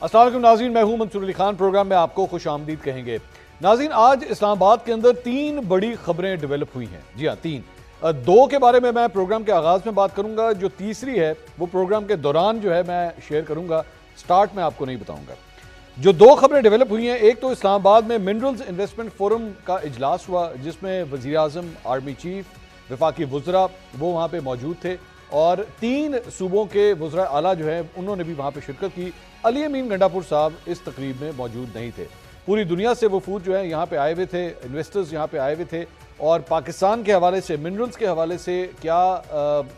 अस्सलाम वालेकुम नाज़रीन, मैं हूं मंसूर अली खान। प्रोग्राम में आपको खुश आमदीद कहेंगे। नाज़रीन, आज इस्लामाबाद के अंदर 3 बड़ी खबरें डेवलप हुई हैं। जी हाँ, 3। 2 के बारे में मैं प्रोग्राम के आगाज़ में बात करूंगा, जो तीसरी है वो प्रोग्राम के दौरान जो है मैं शेयर करूंगा, स्टार्ट में आपको नहीं बताऊंगा। जो 2 खबरें डेवलप हुई हैं, एक तो इस्लामाबाद में मिनरल्स इन्वेस्टमेंट फोरम का इजलास हुआ, जिसमें वज़ीर आज़म, आर्मी चीफ, वफाकी वुज़रा वो वहाँ पर मौजूद थे और 3 सूबों के वुज़रा आला जो है उन्होंने भी वहाँ पर शिरकत की। अली अमीन गंडापुर साहब इस तकरीब में मौजूद नहीं थे। पूरी दुनिया से वफूद जो है यहाँ पे आए हुए थे, इन्वेस्टर्स यहाँ पे आए हुए थे और पाकिस्तान के हवाले से, मिनरल्स के हवाले से क्या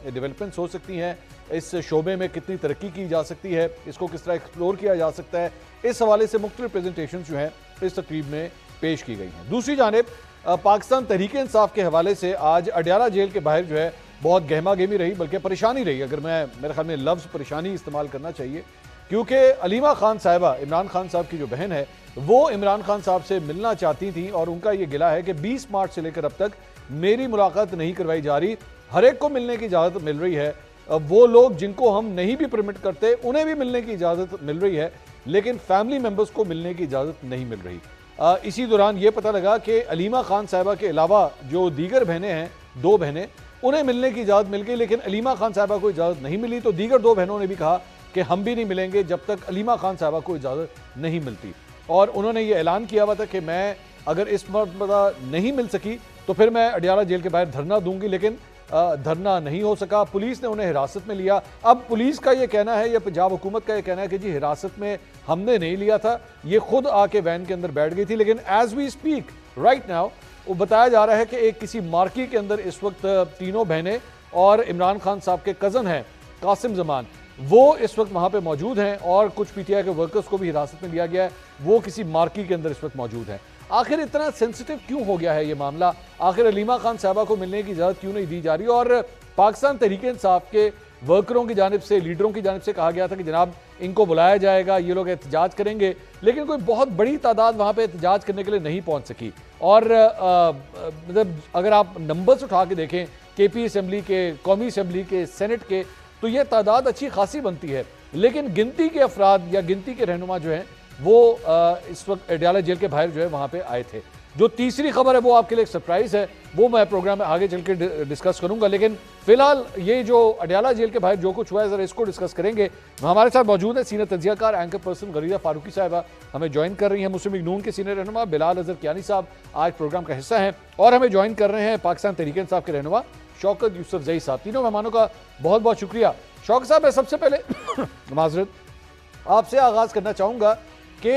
डेवलपमेंट्स हो सकती हैं, इस शोबे में कितनी तरक्की की जा सकती है, इसको किस तरह एक्सप्लोर किया जा सकता है, इस हवाले से मुख्तलिफ प्रेजेंटेशन जो हैं इस तकरीब में पेश की गई हैं। दूसरी जानिब पाकिस्तान तहरीक इंसाफ के हवाले से आज अडयाला जेल के बाहर जो है बहुत गहमा गहमी रही, बल्कि परेशानी रही, अगर मेरे ख्याल में लफ्ज़ परेशानी इस्तेमाल करना चाहिए, क्योंकि अलीमा खान साहिबा, इमरान खान साहब की जो बहन है, वो इमरान खान साहब से मिलना चाहती थी और उनका ये गिला है कि 20 मार्च से लेकर अब तक मेरी मुलाकात नहीं करवाई जा रही। हर एक को मिलने की इजाज़त मिल रही है, वो लोग जिनको हम नहीं भी परमिट करते उन्हें भी मिलने की इजाज़त मिल रही है, लेकिन फैमिली मेम्बर्स को मिलने की इजाज़त नहीं मिल रही। इसी दौरान ये पता लगा कि अलीमा खान साहिबा के अलावा जो दीगर बहनें हैं, 2 बहनें, उन्हें मिलने की इजाज़त मिल गई, लेकिन अलीमा खान साहिबा को इजाज़त नहीं मिली। तो दीगर 2 बहनों ने भी कहा कि हम भी नहीं मिलेंगे जब तक अलीमा खान साहिबा को इजाज़त नहीं मिलती। और उन्होंने ये ऐलान किया हुआ था कि मैं अगर इस मरतबा नहीं मिल सकी तो फिर मैं अडयाला जेल के बाहर धरना दूंगी, लेकिन धरना नहीं हो सका। पुलिस ने उन्हें हिरासत में लिया। अब पुलिस का ये कहना है या पंजाब हुकूमत का ये कहना है कि जी हिरासत में हमने नहीं लिया था, ये खुद आके वैन के अंदर बैठ गई थी। लेकिन as we speak right now वो बताया जा रहा है कि एक किसी मार्की के अंदर इस वक्त 3 बहनें और इमरान खान साहब के कज़न हैं कासिम जमान, वो इस वक्त वहाँ पे मौजूद हैं और कुछ पीटीआई के वर्कर्स को भी हिरासत में लिया गया है, वो किसी मार्की के अंदर इस वक्त मौजूद हैं। आखिर इतना सेंसिटिव क्यों हो गया है ये मामला? आखिर अलीमा खान साहबा को मिलने की इजाज़त क्यों नहीं दी जा रही? और पाकिस्तान तहरीक इंसाफ के वर्करों की जानिब से, लीडरों की जानिब से कहा गया था कि जनाब इनको बुलाया जाएगा, ये लोग एहतजाज करेंगे, लेकिन कोई बहुत बड़ी तादाद वहाँ पे एहतजाज करने के लिए नहीं पहुँच सकी। और मतलब अगर आप नंबर्स उठा के देखें केपी असम्बली के, कौमी असम्बली के, सेनेट के, तो ये तादाद अच्छी खासी बनती है, लेकिन गिनती के अफराद या गिनती के रहनुमा जो हैं वो इस वक्त अडयाला जेल के बाहर जो है वहाँ पे आए थे। जो तीसरी खबर है वो आपके लिए एक सरप्राइज़ है, वो मैं प्रोग्राम में आगे चल के डिस्कस करूंगा, लेकिन फिलहाल ये जो अडयाला जेल के बाहर जो कुछ हुआ है ज़रा इसको डिस्कस करेंगे। हमारे साथ मौजूद है सीनियर तज्जियाकार एंकर पर्सन गरीदा फारूकी साहिबा, हमें ज्वाइन कर रही हैं। मुस्लिम लीग नून के सीनियर रहनुमा बिलाल अजहर कियानी साहब आज प्रोग्राम का हिस्सा हैं और हमें ज्वाइन कर रहे हैं पाकिस्तान तहरीक इंसाफ के रहनुमा शौकत यूसुफजई साहब। तीनों मेहमानों का बहुत बहुत शुक्रिया। शौकत साहब, मैं सबसे पहले माजरत आपसे आगाज़ करना चाहूँगा कि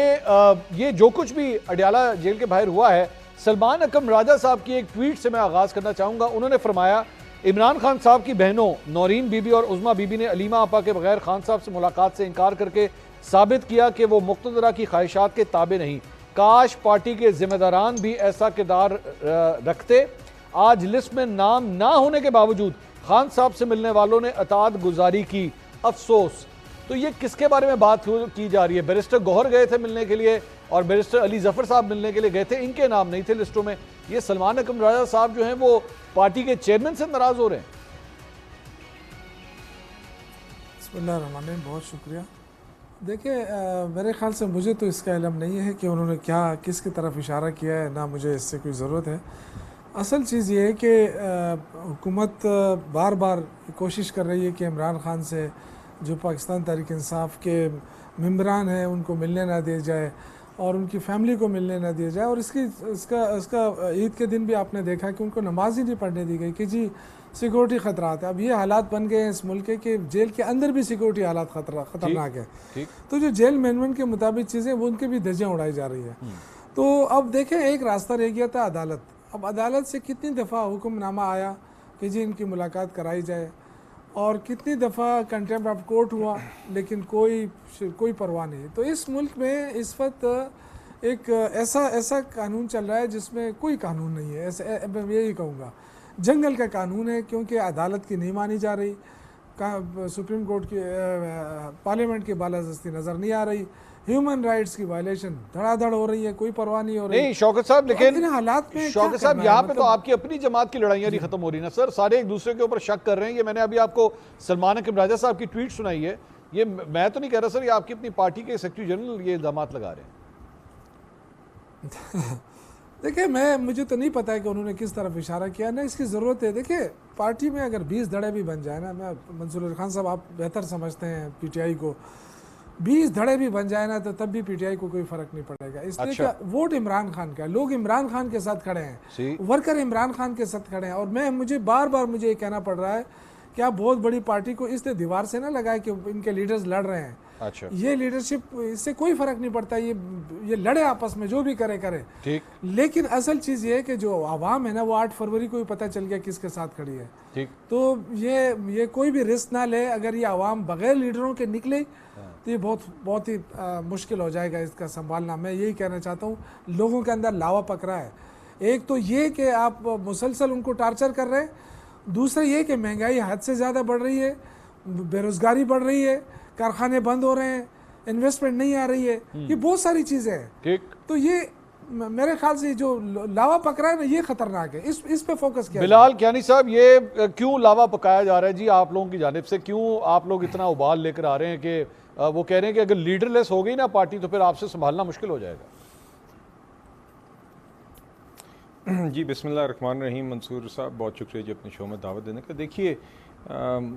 ये जो कुछ भी अडयाला जेल के बाहर हुआ है, सलमान अकरम राजा साहब की एक ट्वीट से मैं आगाज़ करना चाहूँगा। उन्होंने फरमाया इमरान खान साहब की बहनों नौरीन बीबी और उज़मा बीबी ने अलीमा आपा के बगैर खान साहब से मुलाकात से इनकार करके साबित किया कि वो मुक़्तदरा की ख्वाहिशात के ताबे नहीं। काश पार्टी के जिम्मेदारान भी ऐसा किरदार रखते। आज लिस्ट में नाम ना होने के बावजूद खान साहब से मिलने वालों ने अताअत गुजारी की, अफसोस। तो ये किसके बारे में बात की जा रही है? बैरिस्टर गौहर गए थे मिलने के लिए और बैरिस्टर अली जफर साहब मिलने के लिए गए थे, इनके नाम नहीं थे लिस्टों में। ये सलमान अकरम राजा साहब जो हैं वो पार्टी के चेयरमैन से नाराज हो रहे हैं। बिस्मिल्लाहिर्रहमानिर्रहीम, बहुत शुक्रिया। देखिए, मेरे ख्याल से मुझे तो इसका इल्म नहीं है कि उन्होंने क्या किसकी तरफ इशारा किया है, ना मुझे इससे कोई ज़रूरत है। असल चीज़ ये है कि हुकूमत बार बार कोशिश कर रही है कि इमरान खान से जो पाकिस्तान तहरीक इंसाफ के मेंबरान हैं उनको मिलने ना दिया जाए और उनकी फैमिली को मिलने ना दिया जाए। और इसका ईद के दिन भी आपने देखा कि उनको नमाज ही नहीं पढ़ने दी गई कि जी सिक्योरिटी ख़तरात है। अब ये हालात बन गए हैं इस मुल्क के जेल के अंदर भी सिक्योरिटी हालात ख़तरनाक है। तो जो जेल मैनेजमेंट के मुताबिक चीज़ें वो उनके भी धज्जियाँ उड़ाई जा रही है। तो अब देखें, एक रास्ता रह गया था अदालत। अब अदालत से कितनी दफ़ा हुक्मनामा आया कि जी इनकी मुलाकात कराई जाए और कितनी दफ़ा कंटेम्प्ट ऑफ कोर्ट हुआ, लेकिन कोई परवाह नहीं। तो इस मुल्क में इस वक्त एक ऐसा कानून चल रहा है जिसमें कोई कानून नहीं है। ऐसे मैं यही कहूँगा, जंगल का कानून है, क्योंकि अदालत की नहीं मानी जा रही, सुप्रीम कोर्ट की, पार्लियामेंट की बालादस्ती नज़र नहीं आ रही, ह्यूमन राइट्स की वायलेशन धड़ाधड़ हो रही है, कोई परवाह नहीं हो रही। नहीं शौकत साहब, लेकिन हालात में शौकत साहब यहाँ पे तो आपकी अपनी जमात की लड़ाइयाँ नहीं खत्म हो रही ना सर, सारे एक दूसरे के ऊपर शक कर रहे हैं। ये मैंने अभी आपको सलमान अकरम राजा साहब की ट्वीट सुनाई है ये मैं तो नहीं कह रहा सर, ये आपकी अपनी पार्टी के सेक्रेटरी जनरल ये इल्जाम लगा रहे हैं। देखिए, मुझे तो नहीं पता है कि उन्होंने किस तरफ इशारा किया, ना इसकी ज़रूरत है। देखिए, पार्टी में अगर 20 धड़े भी बन जाए ना, मैं मंसूर अली खान साहब आप बेहतर समझते हैं पीटीआई को, 20 धड़े भी बन जाए ना तो तब भी पीटीआई को कोई फर्क नहीं पड़ेगा। इसलिए अच्छा। वोट इमरान खान का है, लोग इमरान खान के साथ खड़े हैं, वर्कर इमरान खान के साथ खड़े हैं। और मुझे बार बार मुझे ये कहना पड़ रहा है कि आप बहुत बड़ी पार्टी को इसलिए दीवार से ना लगाए कि इनके लीडर्स लड़ रहे हैं। अच्छा। ये लीडरशिप, इससे कोई फर्क नहीं पड़ता, ये लड़े आपस में, जो भी करे करे। ठीक। लेकिन असल चीज़ ये है कि जो आवाम है ना, वो 8 फरवरी को ही पता चल गया किसके साथ खड़ी है। ठीक। तो ये कोई भी रिस्क ना ले। अगर ये आवाम बगैर लीडरों के निकले तो ये बहुत ही मुश्किल हो जाएगा इसका संभालना। मैं यही कहना चाहता हूँ, लोगों के अंदर लावा पकड़ा है। एक तो ये कि आप मुसलसल उनको टार्चर कर रहे हैं, दूसरा ये कि महंगाई हद से ज़्यादा बढ़ रही है, बेरोज़गारी बढ़ रही है, कारखाने बंद हो रहे हैं, इन्वेस्टमेंट नहीं आ रही है, ये बहुत सारी चीज़ें हैं। ठीक। तो ये मेरे ख्याल से जो लावा पकड़ा है ना, ये खतरनाक है, इस पे फोकस किया। बिलाल कियानी साहब, ये क्यों लावा पकाया जा रहा है जी आप लोगों की जानिब से? क्यों आप लोग इतना उबाल लेकर आ रहे हैं कि वो कह रहे हैं कि अगर लीडरलेस हो गई ना पार्टी तो फिर आपसे संभालना मुश्किल हो जाएगा? जी बिस्मिल्लाहिर्रहमानिर्रहीम। मंसूर साहब बहुत शुक्रिया जी अपने शो में दावत देने का। देखिए,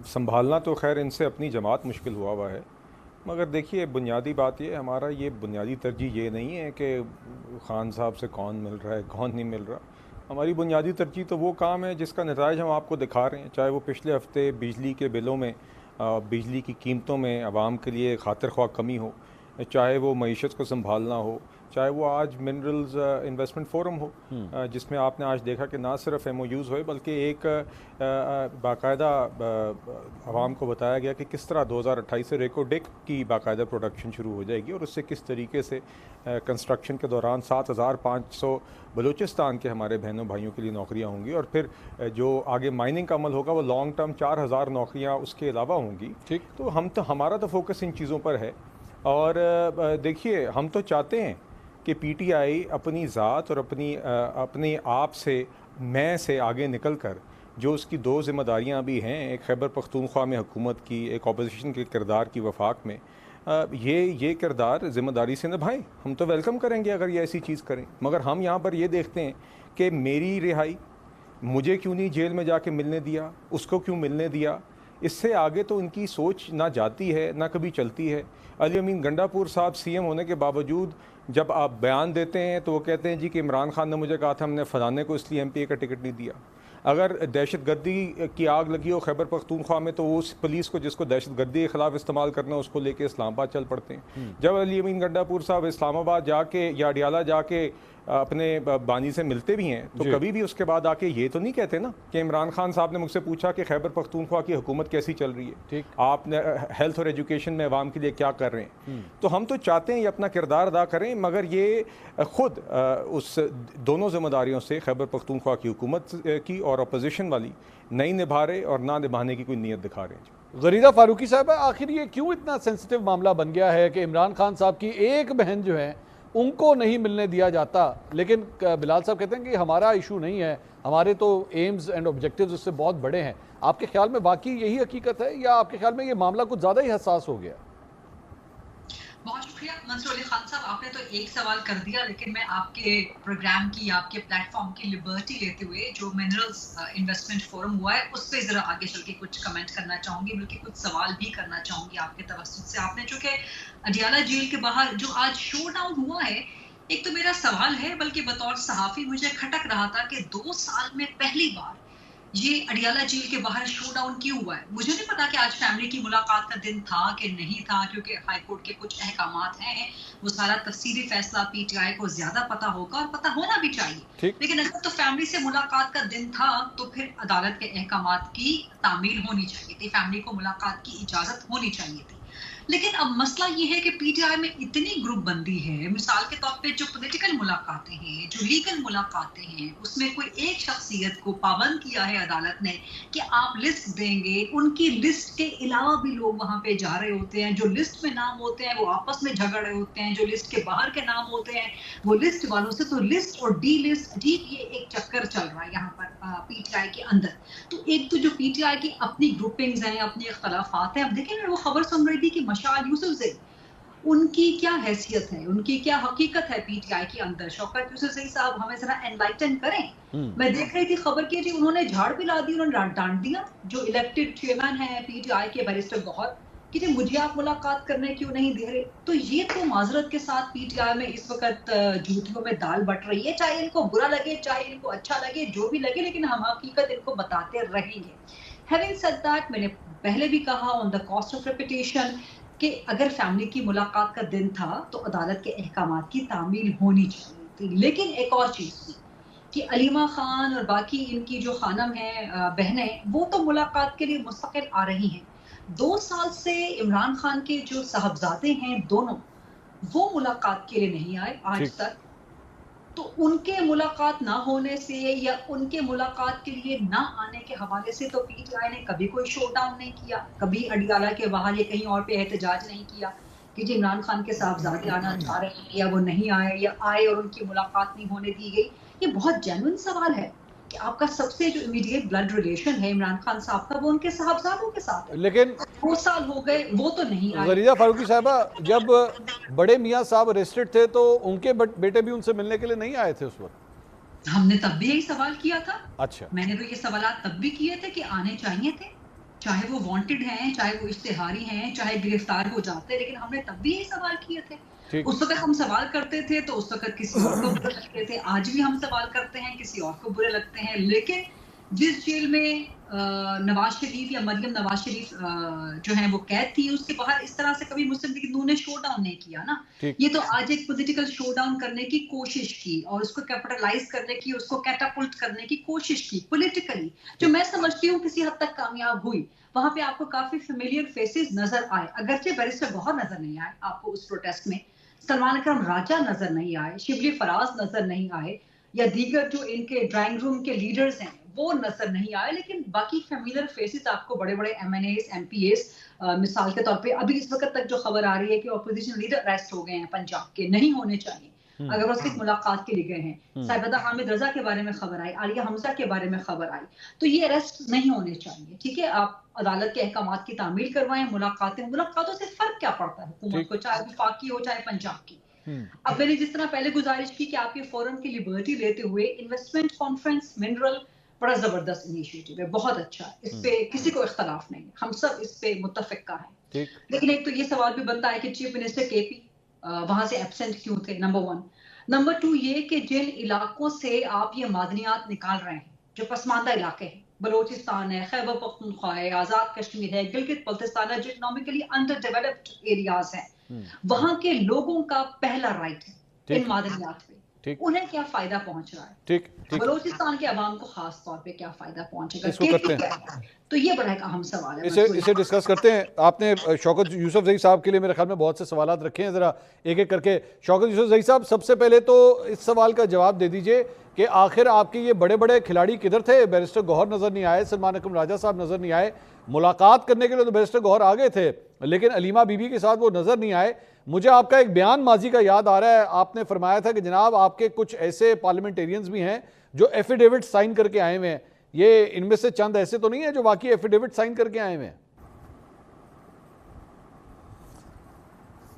संभालना तो खैर इनसे अपनी जमात मुश्किल हुआ है, मगर देखिए बुनियादी बात ये, हमारा ये बुनियादी तरजीह ये नहीं है कि ख़ान साहब से कौन मिल रहा है कौन नहीं मिल रहा। हमारी बुनियादी तरजीह तो वो काम है जिसका नताइज हम आपको दिखा रहे हैं, चाहे वो पिछले हफ्ते बिजली के बिलों में, बिजली की कीमतों में आवाम के लिए खातिर ख्वाह कमी हो, चाहे वो मईशत को संभालना हो, चाहे वो आज मिनरल्स इन्वेस्टमेंट फोरम हो, जिसमें आपने आज देखा कि ना सिर्फ MOUs हुए बल्कि एक बाकायदा आवाम को बताया गया कि किस तरह 2028 से रेकोडेक की बाकायदा प्रोडक्शन शुरू हो जाएगी और उससे किस तरीके से कंस्ट्रक्शन के दौरान 7,500 बलूचिस्तान के हमारे बहनों भाइयों के लिए नौकरियां होंगी, और फिर जो आगे माइनिंग का अमल होगा वो लॉन्ग टर्म 4,000 नौकरियाँ उसके अलावा होंगी। ठीक। तो हमारा तो फोकस इन चीज़ों पर है। और देखिए, हम तो चाहते हैं कि PTI अपनी ज़ात और अपने आप से, मैं से आगे निकल कर जो उसकी 2 ज़िम्मेदारियाँ भी हैं, एक खैबर पख्तूनख्वा में हुकूमत की, एक अपोजिशन के किरदार की वफाक में, ये किरदार ज़िम्मेदारी से निभाएं। हम तो वेलकम करेंगे अगर ये ऐसी चीज़ करें, मगर हम यहाँ पर ये देखते हैं कि मेरी रिहाई मुझे क्यों नहीं जेल में जाके मिलने दिया, उसको क्यों मिलने दिया, इससे आगे तो इनकी सोच ना जाती है ना कभी चलती है। अली अमीन गंडापुर साहब CM होने के बावजूद जब आप बयान देते हैं तो वो कहते हैं जी कि इमरान खान ने मुझे कहा था हमने फलाने को इसलिए MPA का टिकट नहीं दिया। अगर दहशतगर्दी की आग लगी हो खैबर पख्तूनख्वा में तो उस पुलिस को जिसको दहशतगर्दी के खिलाफ इस्तेमाल करना उसको लेके इस्लामाबाद चल पड़ते हैं। जब अली अमीन गंडापुर साहब इस्लामाबाद जाके या अडियाला जाके अपने बानी से मिलते भी हैं तो कभी भी उसके बाद आके ये तो नहीं कहते ना कि इमरान खान साहब ने मुझसे पूछा कि खैबर पख्तूनख्वा की हुकूमत कैसी चल रही है, ठीक, आपने हेल्थ और एजुकेशन में अवाम के लिए क्या कर रहे हैं। तो हम तो चाहते हैं ये अपना किरदार अदा करें, मगर ये खुद उस दोनों जिम्मेदारियों से खैबर पख्तूनख्वा की हुकूमत की और अपोजिशन वाली नहीं निभा रहे और ना निभाने की कोई नीयत दिखा रहे हैं। गरीदा फारूकी साहब, आखिर ये क्यों इतना सेंसिटिव मामला बन गया है कि इमरान खान साहब की एक बहन जो है उनको नहीं मिलने दिया जाता, लेकिन बिलाल साहब कहते हैं कि हमारा इशू नहीं है, हमारे तो एम्स एंड ऑब्जेक्टिव्स उससे बहुत बड़े हैं। आपके ख्याल में बाकी यही हकीकत है या आपके ख्याल में ये मामला कुछ ज़्यादा ही हसास हो गया? बहुत शुक्रिया मंसूर अली खान साहब, आपने तो एक सवाल कर दिया, लेकिन मैं आपके प्रोग्राम की, आपके प्लेटफॉर्म की लिबर्टी लेते हुए जो मिनरल्स इन्वेस्टमेंट फोरम हुआ है उस पर जरा आगे चल के कुछ कमेंट करना चाहूंगी, बल्कि कुछ सवाल भी करना चाहूंगी आपके तवज्जुह से। आपने जो कि अडियाला जेल के बाहर जो आज शो डाउन हुआ है, एक तो मेरा सवाल है, बल्कि बतौर सहाफी मुझे खटक रहा था कि 2 साल में पहली बार ये अडियाला जेल के बाहर शो डाउन क्यों हुआ है। मुझे नहीं पता कि आज फैमिली की मुलाकात का दिन था कि नहीं था, क्योंकि हाई कोर्ट के कुछ अहकामात हैं, वो सारा तफसीली फैसला PTI को ज्यादा पता होगा और पता होना भी चाहिए। लेकिन अगर तो फैमिली से मुलाकात का दिन था तो फिर अदालत के अहकामात की तामील होनी चाहिए थी, फैमिली को मुलाकात की इजाजत होनी चाहिए थी। लेकिन अब मसला ये है कि पीटीआई में इतनी ग्रुप बंदी है, मिसाल के तौर पे जो पॉलिटिकल मुलाकातें हैं, जो लीगल मुलाकातें हैं, उसमें कोई एक शख्सियत को पाबंद किया है अदालत ने कि आप लिस्ट देंगे, उनकी लिस्ट के अलावा भी लोग वहां पे जा रहे होते हैं, जो लिस्ट में नाम होते हैं वो आपस में झगड़ रहे होते हैं, जो लिस्ट के बाहर के नाम होते हैं वो लिस्ट वालों से, तो लिस्ट और डी लिस्ट अजीब ये एक चक्कर चल रहा है यहाँ पर पीटीआई के अंदर। तो एक तो जो पीटीआई की अपनी ग्रुपिंग्स हैं, अपने इख्तलाफात हैं, अब देखें मैं वो खबर सुन रही थी कि मशाल यूसुफजई, उनकी क्या हैसियत है, उनकी क्या हकीकत है पीटीआई के अंदर, शौकत यूसुफजई साहब हमें जरा एनलाइटन करें। मैं देख रही थी खबर की, उन्होंने झाड़ पिला दी, उन्होंने डांट दिया जो इलेक्टेड चेयरमैन है पीटीआई के बैरिस्टर गौहर कि जी मुझे आप मुलाकात करने क्यों नहीं दे रहे। तो ये तो माजरत के साथ पीटीआई में इस वक्त जूतियों में दाल बट रही है, चाहे इनको बुरा लगे चाहे इनको अच्छा लगे, जो भी लगे, लेकिन हम हकीकत इनको बताते रहेंगे। हैविंग सेड दैट, मैंने पहले भी कहा on the cost of reputation कि अगर फैमिली की मुलाकात का दिन था तो अदालत के अहकामात की तामील होनी चाहिए थी। लेकिन एक और चीज थी कि अलीमा खान और बाकी इनकी जो खानम है बहनें, वो तो मुलाकात के लिए मुस्तकिल आ रही हैं। 2 साल से इमरान खान के जो साहबजादे हैं दोनों, वो मुलाकात के लिए नहीं आए आज तक। तो उनके मुलाकात ना होने से या उनके मुलाकात के लिए ना आने के हवाले से तो पीटीआई ने कभी कोई शो डाउन नहीं किया, कभी अडियाला के बाहर या कहीं और पे एहतजाज नहीं किया कि जी इमरान खान के साहबजादे आना चाह रहे हैं या वो नहीं आए, या आए और उनकी मुलाकात नहीं होने दी गई। ये बहुत जेन्युइन सवाल है कि आपका सबसे जो इमीडिएट ब्लड रिलेशन है इमरान खान साहब का, वो उनके साहबजादों के साथ है। लेकिन 2 साल हो गए वो तो नहीं आए। गरीजा फारूकी साहबा, जब बड़े मियाँ साहब अरेस्टेड थे तो उनके बेटे भी उनसे मिलने के लिए नहीं आए थे उस वक्त? हमने तब भी यही सवाल किया था। अच्छा, मैंने तो ये सवाल तब भी किए थे कि आने चाहिए थे, चाहे वो वांटेड हैं, चाहे वो इश्तिहारी हैं, चाहे गिरफ्तार हो जाते, लेकिन हमने तब भी यही सवाल किए थे। उस वक्त हम सवाल करते थे तो उस वक्त किसी और को बुरे लगते थे, आज भी हम सवाल करते हैं किसी और को बुरे लगते हैं। लेकिन जिस जेल में नवाज शरीफ या मरियम नवाज शरीफ जो है वो कैद थी, उसके बाहर इस तरह से कभी मुस्लिम लीग नून ने शो डाउन नहीं किया ना। ये तो आज एक पॉलिटिकल शो डाउन करने की कोशिश की और उसको कैपिटलाइज करने की, उसको कैटापुल्ट करने की कोशिश की पॉलिटिकली, जो मैं समझती हूँ किसी हद तक कामयाब हुई। वहां पे आपको काफी फेमिलियर फेसेस नजर आए, अगरचे बैरिस्टर गौहर नजर नहीं आए आपको उस प्रोटेस्ट में, सलमान अकरम राजा नजर नहीं आए, शिबली फराज नजर नहीं आए, या दीगर जो इनके ड्राइंग रूम के लीडर्स हैं वो नजर नहीं आए। लेकिन बाकी फेमिलियर फेसेस आपको बड़े बड़े एमएनएस एमपीएस, मिसाल के तौर पे अभी इस वक्त तक जो खबर आ रही है कि ऑपोजिशन लीडर अरेस्ट हो गए हैं पंजाब के, नहीं होने चाहिए अगर वो सिर्फ मुलाकात के लिए गए हैं। साहिबदा हामिद रजा के बारे में खबर आई, आलिया हमजा के बारे में खबर आई, तो ये अरेस्ट नहीं होने चाहिए। ठीक है, आप अदालत के अहकामात की तामील करवाएं, मुलाकातों से फर्क क्या पड़ता है हुकूमत को, चाहे वफाकी हो चाहे पंजाब की। अब मैंने जिस तरह पहले गुजारिश की कि आप ये फोरम की लिबर्टी लेते हुए, इन्वेस्टमेंट कॉन्फ्रेंस मिनरल बड़ा जबरदस्त इनिशिएटिव है, बहुत अच्छा है, इस पे किसी को इख्तलाफ नहीं है, हम सब इस पे मुत्तफिका है। लेकिन एक तो ये सवाल भी बनता है कि चीफ मिनिस्टर केपी वहां से एब्सेंट क्यों थे, नंबर 1। नंबर 2 ये कि जिन इलाकों से आप ये मादनियात निकाल रहे हैं, जो पसमानदा इलाके हैं, बलोचिस्तान है, खैबर पख्तूनख्वा है, आजाद कश्मीर है, गिलगित बल्तिस्तान है, जो इकोनॉमिकली अंडर डेवलप्ड एरियाज हैं, वहां के लोगों का पहला राइट है इन मादनियात पे, उन्हें क्या फायदा पहुंच रहा है, ठीक बलोचिस्तान के अवाम को खास तौर पे क्या फायदा पहुंचेगा, इसको करते हैं। तो ये बड़ा एक अहम सवाल है, इसे डिस्कस करते हैं। आपने शौकत यूसुफजई साहब के लिए मेरे ख्याल में बहुत से सवालात रखे हैं, जरा एक एक करके। शौकत यूसुफजई साहब, सबसे पहले तो इस सवाल का जवाब दे दीजिए कि आखिर आपके ये बड़े बड़े खिलाड़ी किधर थे? बैरिस्टर गौहर नजर नहीं आए, सलमान अकरम राजा साहब नजर नहीं आए, मुलाकात करने के लिए तो बैरिस्टर गौहर आ गए थे, लेकिन अलीमा बीबी के साथ वो नजर नहीं आए। मुझे आपका एक बयान माजी का याद आ रहा है, आपने फरमाया था कि जनाब आपके कुछ ऐसे पार्लियामेंटेरियंस भी हैं जो एफिडेविट साइन करके आए हुए हैं, ये इनमें से चंद ऐसे तो नहीं है जो वाकई एफिडेविट साइन करके आए हुए हैं?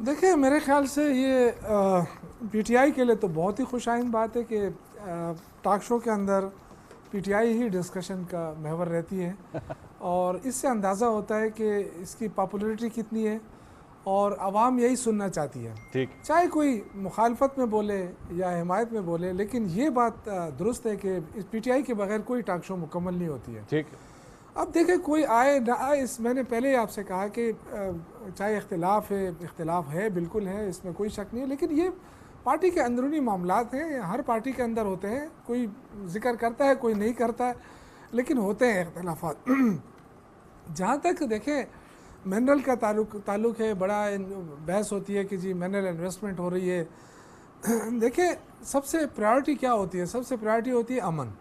देखिए, मेरे ख्याल से ये पीटीआई के लिए तो बहुत ही खुशाइन बात है कि टॉक शो के अंदर पीटीआई ही डिस्कशन का महवर रहती है और इससे अंदाज़ा होता है कि इसकी पॉपुलैरिटी कितनी है और आवाम यही सुनना चाहती है, ठीक, चाहे कोई मुखालफत में बोले या हिमायत में बोले, लेकिन ये बात दुरुस्त है कि इस पीटीआई के बगैर कोई टॉक शो मुकम्मल नहीं होती है। ठीक, अब देखें कोई आए ना आए, इस मैंने पहले ही आपसे कहा कि चाहे इख्तिलाफ है बिल्कुल है, इसमें कोई शक नहीं है, लेकिन ये पार्टी के अंदरूनी मामलात हैं, हर पार्टी के अंदर होते हैं, कोई जिक्र करता है कोई नहीं करता है, लेकिन होते हैं इख्तिलाफात। जहाँ तक देखें मिनरल का ताल्लुक है, बड़ा बहस होती है कि जी मिनरल इन्वेस्टमेंट हो रही है। देखिए सबसे प्रायोरिटी क्या होती है, सबसे प्रायोरिटी होती है अमन।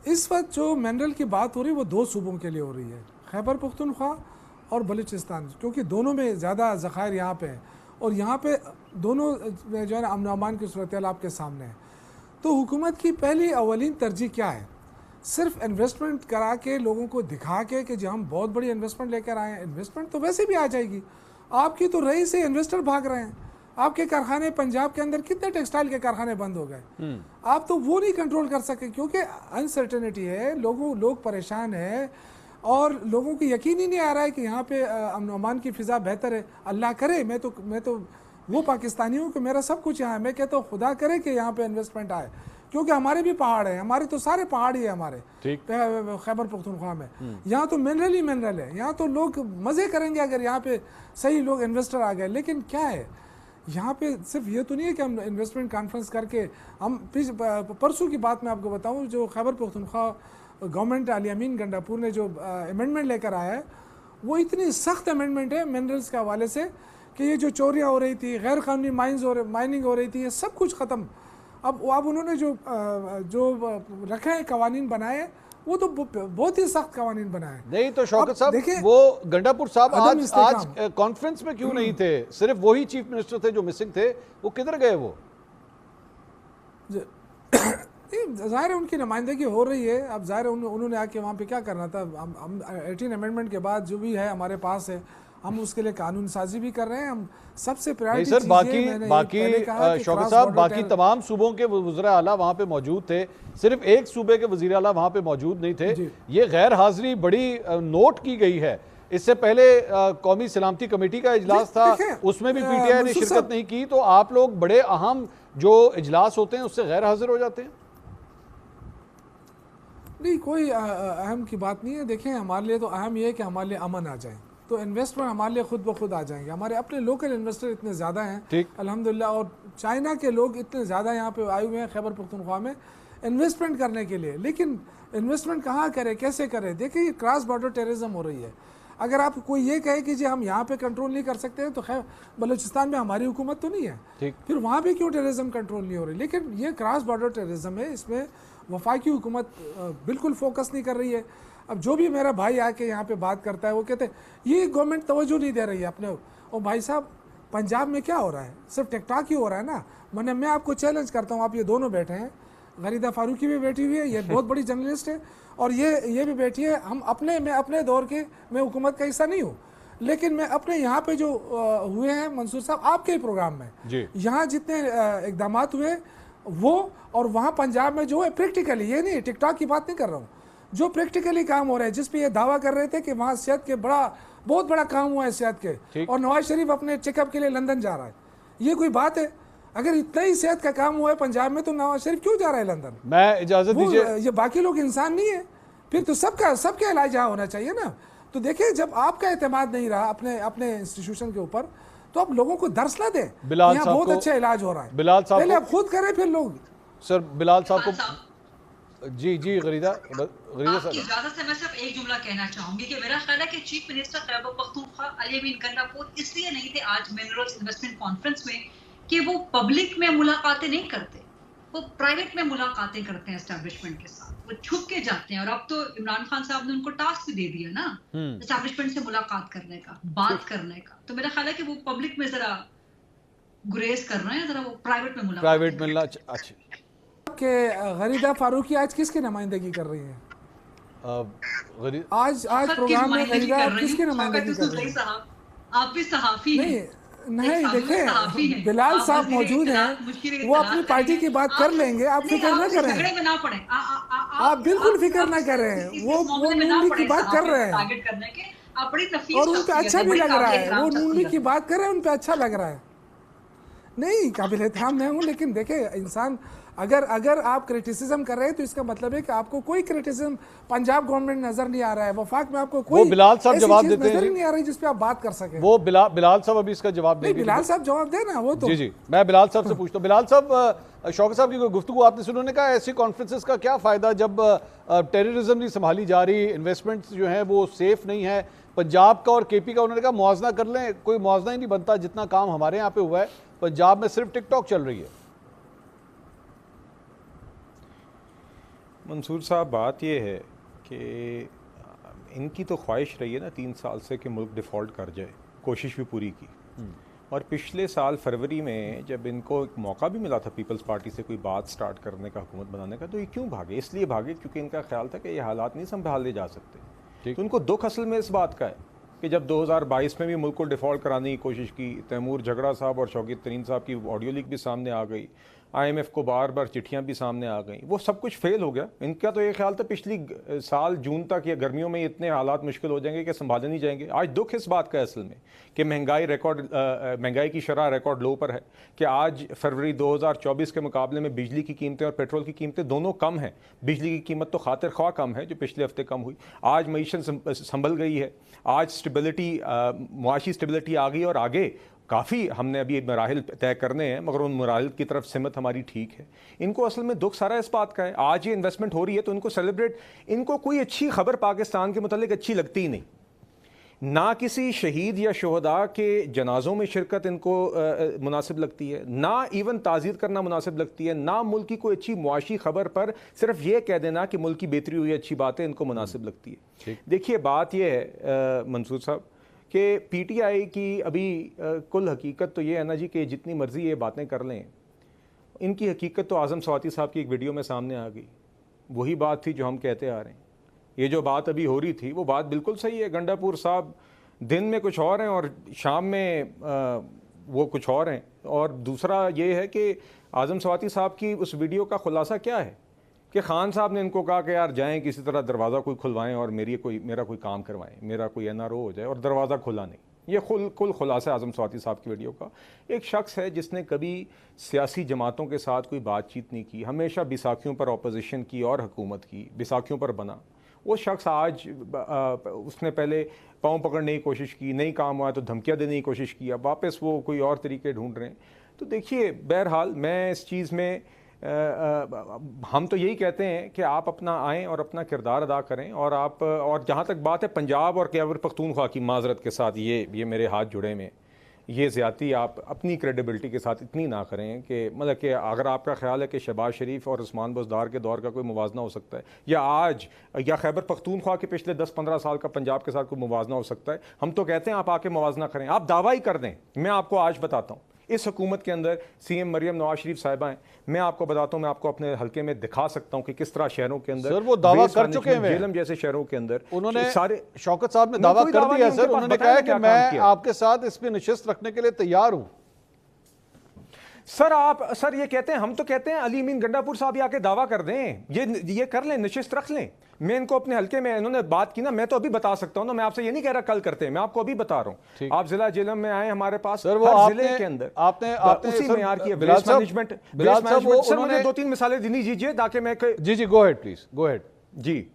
इस वक्त जो मिनरल की बात हो रही है वो दो सूबों के लिए हो रही है, खैबर पख्तूनख्वा और बलूचिस्तान, क्योंकि दोनों में ज़्यादा ज़खायर यहाँ पे है और यहाँ पे दोनों जो है ना अमन अमान की सूरत आपके सामने है। तो हुकूमत की पहली अवलीन तरजीह क्या है? सिर्फ इन्वेस्टमेंट करा के लोगों को दिखा के कि जी हम बहुत बड़ी इन्वेस्टमेंट लेकर आए हैं। इन्वेस्टमेंट तो वैसे भी आ जाएगी, आपकी तो रही से इन्वेस्टर भाग रहे हैं। आपके कारखाने पंजाब के अंदर कितने टेक्सटाइल के कारखाने बंद हो गए, आप तो वो नहीं कंट्रोल कर सके क्योंकि अनसर्टेनिटी है, लोग परेशान है और लोगों को यकीन ही नहीं आ रहा है कि यहाँ पे अमन अमान की फ़िज़ा बेहतर है। अल्लाह करे, मैं तो वो पाकिस्तानी हूँ कि मेरा सब कुछ यहाँ है, मैं कहता हूँ खुदा करे कि यहाँ पे इन्वेस्टमेंट आए, क्योंकि हमारे भी पहाड़ हैं, हमारे तो सारे पहाड़ ही है हमारे खैबर पख्तूनख्वा में। यहाँ तो मिनरल ही मिनरल है, यहाँ तो लोग मज़े करेंगे अगर यहाँ पे सही लोग इन्वेस्टर आ गए। लेकिन क्या है यहाँ पे, सिर्फ ये तो नहीं है कि हम इन्वेस्टमेंट कॉन्फ्रेंस करके हम परसों की बात मैं आपको बताऊँ, जो खैबर पख्तूनख्वा गवर्नमेंट अली अमीन गंडापुर ने जो अमेंडमेंट लेकर आया है वो इतनी सख्त अमेंडमेंट है मिनरल्स के हवाले से कि ये जो चोरियाँ हो रही थी, गैर कानूनी माइनिंग हो रही थी, ये सब कुछ ख़त्म। अब उन्होंने जो रखे हैं कवानीन बनाए वो तो बहुत ही सख्त कवानीन बनाए। नहीं तो शौकत साहब, वो गंडापुर साहब आज कॉन्फ्रेंस में क्यों नहीं थे? सिर्फ वही चीफ मिनिस्टर थे जो मिसिंग थे, वो किधर गए? वो ज़ाहिर है उनकी नुमाइंदगी हो रही है। अब ज़ाहिर है उन्होंने आके वहाँ पे क्या करना था। हम 18 अमेंडमेंट के बाद जो भी है हमारे पास है, हम उसके लिए कानून साजी भी कर रहे हैं। हम सबसे प्रायोरिटी सर बाकी शौकत साहब बाकी तमाम सूबों के वज़ीर आला वहाँ पे मौजूद थे, सिर्फ एक सूबे के वज़ीर आला वहाँ पे मौजूद नहीं थे। ये गैर हाजिरी बड़ी नोट की गई है। इससे पहले कौमी सलामती कमेटी का इजलास था, उसमें भी पीटीआई ने शिरकत नहीं की। तो आप लोग बड़े अहम जो इजलास होते हैं उससे गैर हाजिर हो जाते हैं? नहीं, कोई अहम की बात नहीं है। देखें हमारे लिए तो अहम ये है कि हमारे लिए अमन आ जाए, तो इन्वेस्टमेंट हमारे लिए खुद ब खुद आ जाएंगे। हमारे अपने लोकल इन्वेस्टर इतने ज़्यादा हैं अल्हम्दुलिल्लाह, और चाइना के लोग इतने ज़्यादा यहाँ पे आए हुए हैं खैबर पख्तूनख्वा में इन्वेस्टमेंट करने के लिए। लेकिन इन्वेस्टमेंट कहाँ करें, कैसे करें? देखिए क्रॉस बॉर्डर टेररिज्म हो रही है। अगर आप कोई ये कहे कि जी हम यहाँ पे कंट्रोल नहीं कर सकते हैं, तो खैर बलूचिस्तान में हमारी हुकूमत तो नहीं है, फिर वहाँ भी क्यों टेररिज्म कंट्रोल नहीं हो रही? लेकिन ये क्रॉस बॉर्डर टेररिज्म है, इसमें वफाकी हुकूमत बिल्कुल फोकस नहीं कर रही है। अब जो भी मेरा भाई आके यहाँ पे बात करता है वो कहते हैं ये गवर्नमेंट तवज्जो नहीं दे रही है अपने। और भाई साहब पंजाब में क्या हो रहा है? सिर्फ टिकटॉक ही हो रहा है ना। मैं आपको चैलेंज करता हूँ, आप ये दोनों बैठे हैं, गरीदा फारूकी भी बैठी हुई है, ये बहुत बड़ी जर्नलिस्ट है, और ये भी बैठी है। मैं अपने दौर के मैं हुकूमत का हिस्सा नहीं हूँ, लेकिन मैं अपने यहाँ पे जो हुए हैं मंसूर साहब आपके ही प्रोग्राम में, यहाँ जितने इकदाम हुए वो, और वहाँ पंजाब में जो है प्रैक्टिकली, ये नहीं टिकटॉक की बात नहीं कर रहा हूँ, जो प्रैक्टिकली काम हो रहा है, जिस पे ये दावा कर रहे थे कि वहाँ सेहत के बहुत बड़ा काम हुआ है सेहत के, और नवाज शरीफ अपने चेकअप के लिए लंदन जा रहा है, ये कोई बात है? अगर इतना ही सेहत का काम हुआ है पंजाब में, तो नवाज शरीफ क्यों जा रहा है लंदन? मैं इजाजत दीजिए, ये बाकी लोग इंसान नहीं है? फिर तो सबका इलाज यहाँ होना चाहिए ना। तो देखिए जब आपका एतमाद नहीं रहा अपने इंस्टीट्यूशन के ऊपर, तो आप लोगों को दर्स ला दें, यहाँ बहुत अच्छा इलाज हो रहा है। बिलाल साहब पहले आप खुद करें फिर लोग। सर बिलाल साहब को जी गरीदा साहब, इजाजत से मैं सिर्फ एक जुमला कहना चाहूंगी कि मेरा ख्याल है कि चीफ मिनिस्टर खैबर पख्तूनख्वा अली अमीन गंडापुर इसलिए नहीं थे आज मिनरल्स इन्वेस्टमेंट कॉन्फ्रेंस में कि वो पब्लिक में मुलाकातें नहीं करते, वो प्राइवेट में मुलाकातें करते हैं एस्टैब्लिशमेंट के साथ, वो छुप के जाते हैं। और अब तो इमरान खान साहब ने उनको टास्क भी दे दिया ना एस्टैब्लिशमेंट से मुलाकात करने का, बात करने का। तो मेरा ख्याल है कि वो पब्लिक में जरा गुरेज कर रहे हैं, जरा वो प्राइवेट में मुलाकात, प्राइवेट मिलना। अच्छा कि गरीदा फारूकी आज किसकी नुमाइंदगी कर रही है? आज प्रोग्राम में गरीदा किसकी नुमाइंदगी कर रही है? आप भी सहाफी हैं। नहीं देखिए बिलाल साहब मौजूद हैं, वो अपनी पार्टी की बात कर लेंगे, आप फिक्र ना करें, आप बिल्कुल फिक्र ना करें। वो नून लीग की बात कर रहे हैं और उन पे अच्छा भी लग रहा है, वो नून लीग की बात कर रहे हैं, उन पे अच्छा लग रहा है। नहीं, काबिल एहतराम मैं हूँ, लेकिन देखिए इंसान अगर आप क्रिटिसिज्म कर रहे हैं तो इसका मतलब है कि आपको कोई क्रिटिसिज्म पंजाब गवर्नमेंट नजर नहीं आ रहा है, वफाक में आपको कोई बिलाल साहब जवाब देते हैं, नजर नहीं आ रही जिस पे आप बात कर सकें। वो बिलाल साहब अभी इसका जवाब देंगे। बिलाल साहब जवाब देना, वो तो जी मैं बिलाल साहब से पूछता हूँ। बिलाल साहब, शौकत साहब की कोई गुफ्तगू आपने सुनी? उन्होंने कहा ऐसी कॉन्फ्रेंसेस का क्या फ़ायदा जब टेररिज्म नहीं संभाली जा रही, इन्वेस्टमेंट्स जो हैं वो सेफ नहीं है, पंजाब का और केपी का उन्होंने कहा मुआवजा कर लें, कोई मुआवजा ही नहीं बनता जितना काम हमारे यहाँ पे हुआ है। पंजाब में सिर्फ टिकटॉक चल रही है। मंसूर साहब, बात यह है कि इनकी तो ख्वाहिश रही है ना 3 साल से कि मुल्क डिफ़ॉल्ट कर जाए, कोशिश भी पूरी की। और पिछले साल फरवरी में जब इनको एक मौका भी मिला था पीपल्स पार्टी से कोई बात स्टार्ट करने का, हुकूमत बनाने का, तो ये क्यों भागे? इसलिए भागे क्योंकि इनका ख्याल था कि ये हालात नहीं संभाले जा सकते। तो इनको दुख असल में इस बात का है कि जब 2022 में भी मुल्क को डिफ़ॉल्ट कराने की कोशिश की, तैमूर झगड़ा साहब और शौकत तरीन साहब की ऑडियो लीक भी सामने आ गई, IMF को बार बार चिट्ठियां भी सामने आ गई, वो सब कुछ फेल हो गया। इनका तो ये ख्याल था पिछली साल जून तक या गर्मियों में इतने हालात मुश्किल हो जाएंगे कि संभाले नहीं जाएंगे। आज दुख इस बात का है असल में कि महंगाई की शरह रिकॉर्ड लो पर है, कि आज फरवरी 2024 के मुकाबले में बिजली की कीमतें और पेट्रोल की कीमतें दोनों कम हैं। बिजली की कीमत तो खातिर ख्वाह कम है जो पिछले हफ्ते कम हुई, आज मईशत संभल गई है, आज स्टेबिलिटी, मुआशी स्टेबिलिटी आ गई और आगे काफ़ी हमने अभी मराहिल तय करने हैं, मगर उन मराहिल की तरफ सिमत हमारी ठीक है। इनको असल में दुख सारा इस बात का है। आज ये इन्वेस्टमेंट हो रही है तो इनको सेलिब्रेट, इनको कोई अच्छी खबर पाकिस्तान के मुतालिक अच्छी लगती ही नहीं। ना किसी शहीद या शोहदा के जनाजों में शिरकत इनको मुनासिब लगती है, ना इवन ताज़ीयत करना मुनासिब लगती है, ना मुल्क की कोई अच्छी मुआशी खबर पर सिर्फ ये कह देना कि मुल्क की बेहतरी हुई अच्छी बात है इनको मुनासिब लगती है। देखिए बात यह है मंसूर साहब कि PTI की अभी कुल हकीकत तो ये है ना जी कि जितनी मर्ज़ी ये बातें कर लें, इनकी हकीकत तो आज़म स्वाति साहब की एक वीडियो में सामने आ गई। वही बात थी जो हम कहते आ रहे हैं। ये जो बात अभी हो रही थी वो बात बिल्कुल सही है। गंडापुर साहब दिन में कुछ और हैं और शाम में वो कुछ और हैं। और दूसरा ये है कि आज़म स्वाति साहब की उस वीडियो का खुलासा क्या है कि खान साहब ने इनको कहा कि यार जाएं किसी तरह दरवाज़ा कोई खुलवाएं और मेरा कोई काम करवाएं, मेरा कोई NRO हो जाए, और दरवाज़ा खुला नहीं। ये कुल खुलासा आज़म स्वाति साहब की वीडियो का। एक शख्स है जिसने कभी सियासी जमातों के साथ कोई बातचीत नहीं की, हमेशा बैसाखियों पर अपोजिशन की और हुकूमत की, बैसाखियों पर बना। वो शख्स आज उसने पहले पाँव पकड़ने की कोशिश की, नहीं काम हुआ तो धमकियाँ देने की कोशिश की, अब वापस वो कोई और तरीके ढूंढ रहे हैं। तो देखिए बहरहाल मैं इस चीज़ में हम तो यही कहते हैं कि आप अपना आएँ और अपना किरदार अदा करें। और जहाँ तक बात है पंजाब और खैबर पख्तूनख्वा की, माजरत के साथ ये मेरे हाथ जुड़े में, ये ज़्यादती आप अपनी क्रेडिबिलिटी के साथ इतनी ना करें कि मतलब कि अगर आपका ख्याल है कि शहबाज शरीफ और उस्मान बुज़दार के दौर का कोई मुवाजना हो सकता है, या आज या खैबर पख्तूनख्वा के पिछले 10-15 साल का पंजाब के साथ कोई मुवाजना हो सकता है, हम तो कहते हैं आप आके मुवाजना करें, आप दावा ही कर दें। मैं आपको आज बताता हूँ इस हुकूमत के अंदर CM मरियम नवाज शरीफ साहिबा हैं, मैं आपको बताता हूँ, मैं आपको अपने हल्के में दिखा सकता हूँ कि किस तरह शहरों के अंदर सर वो दावा कर चुके हैं, जेलम जैसे शहरों के अंदर उन्होंने सारे शौकत साहब ने दावा कर दिया सर। उन्होंने कहा है कि मैं आपके साथ इस पे नशिस्त रखने के लिए तैयार हूँ। सर ये कहते हैं, हम तो कहते हैं अली अमीन गंडापुर साहब आके दावा कर दें, ये कर लें, नशिस्त रख लें। मैं इनको अपने हल्के में इन्होंने बात की ना, मैं तो अभी बता सकता हूँ ना, मैं आपसे ये नहीं कह रहा कल करते हैं, मैं आपको अभी बता रहा हूँ। आप जिला जेलम में आए हमारे पास, सर वो हर जिले के अंदर आपने उसी मेयार की वेस्ट मैनेजमेंट। सर मुझे 2-3 मिसालें देनी दीजिए ताकि मैं जी go ahead please, go ahead. जी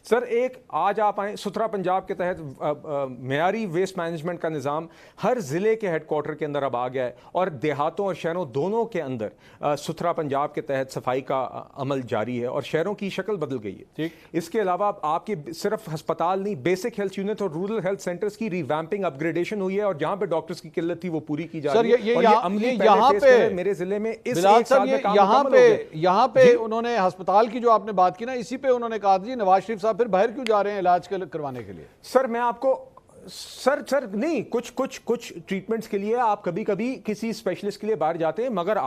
सर, एक आज आप आए सुथरा पंजाब के तहत मेयारी वेस्ट मैनेजमेंट का निज़ाम हर ज़िले के हेडक्वार्टर के अंदर अब आ गया है, और देहातों और शहरों दोनों के अंदर सुथरा पंजाब के तहत सफाई का अमल जारी है और शहरों की शक्ल बदल गई है। ठीक, इसके अलावा आपके सिर्फ अस्पताल नहीं, बेसिक हेल्थ यूनिट और रूरल हेल्थ सेंटर्स की रिवैम्पिंग अपग्रेडेशन हुई है, और जहाँ पे डॉक्टर्स की किल्लत थी वो पूरी की जा रही है। यहाँ पे मेरे जिले में इस यहाँ पे उन्होंने अस्पताल की जो आपने बात की ना, इसी पे उन्होंने कहा जी नवाज शरीफ साहब फिर बाहर क्यों जा रहे हैं इलाज करवाने के लिए। सर मैं आपको सर नहीं, कुछ ट्रीटमेंट्स के लिए आप कभी कभी किसी स्पेशलिस्ट के लिए बाहर जाते हैं, मगर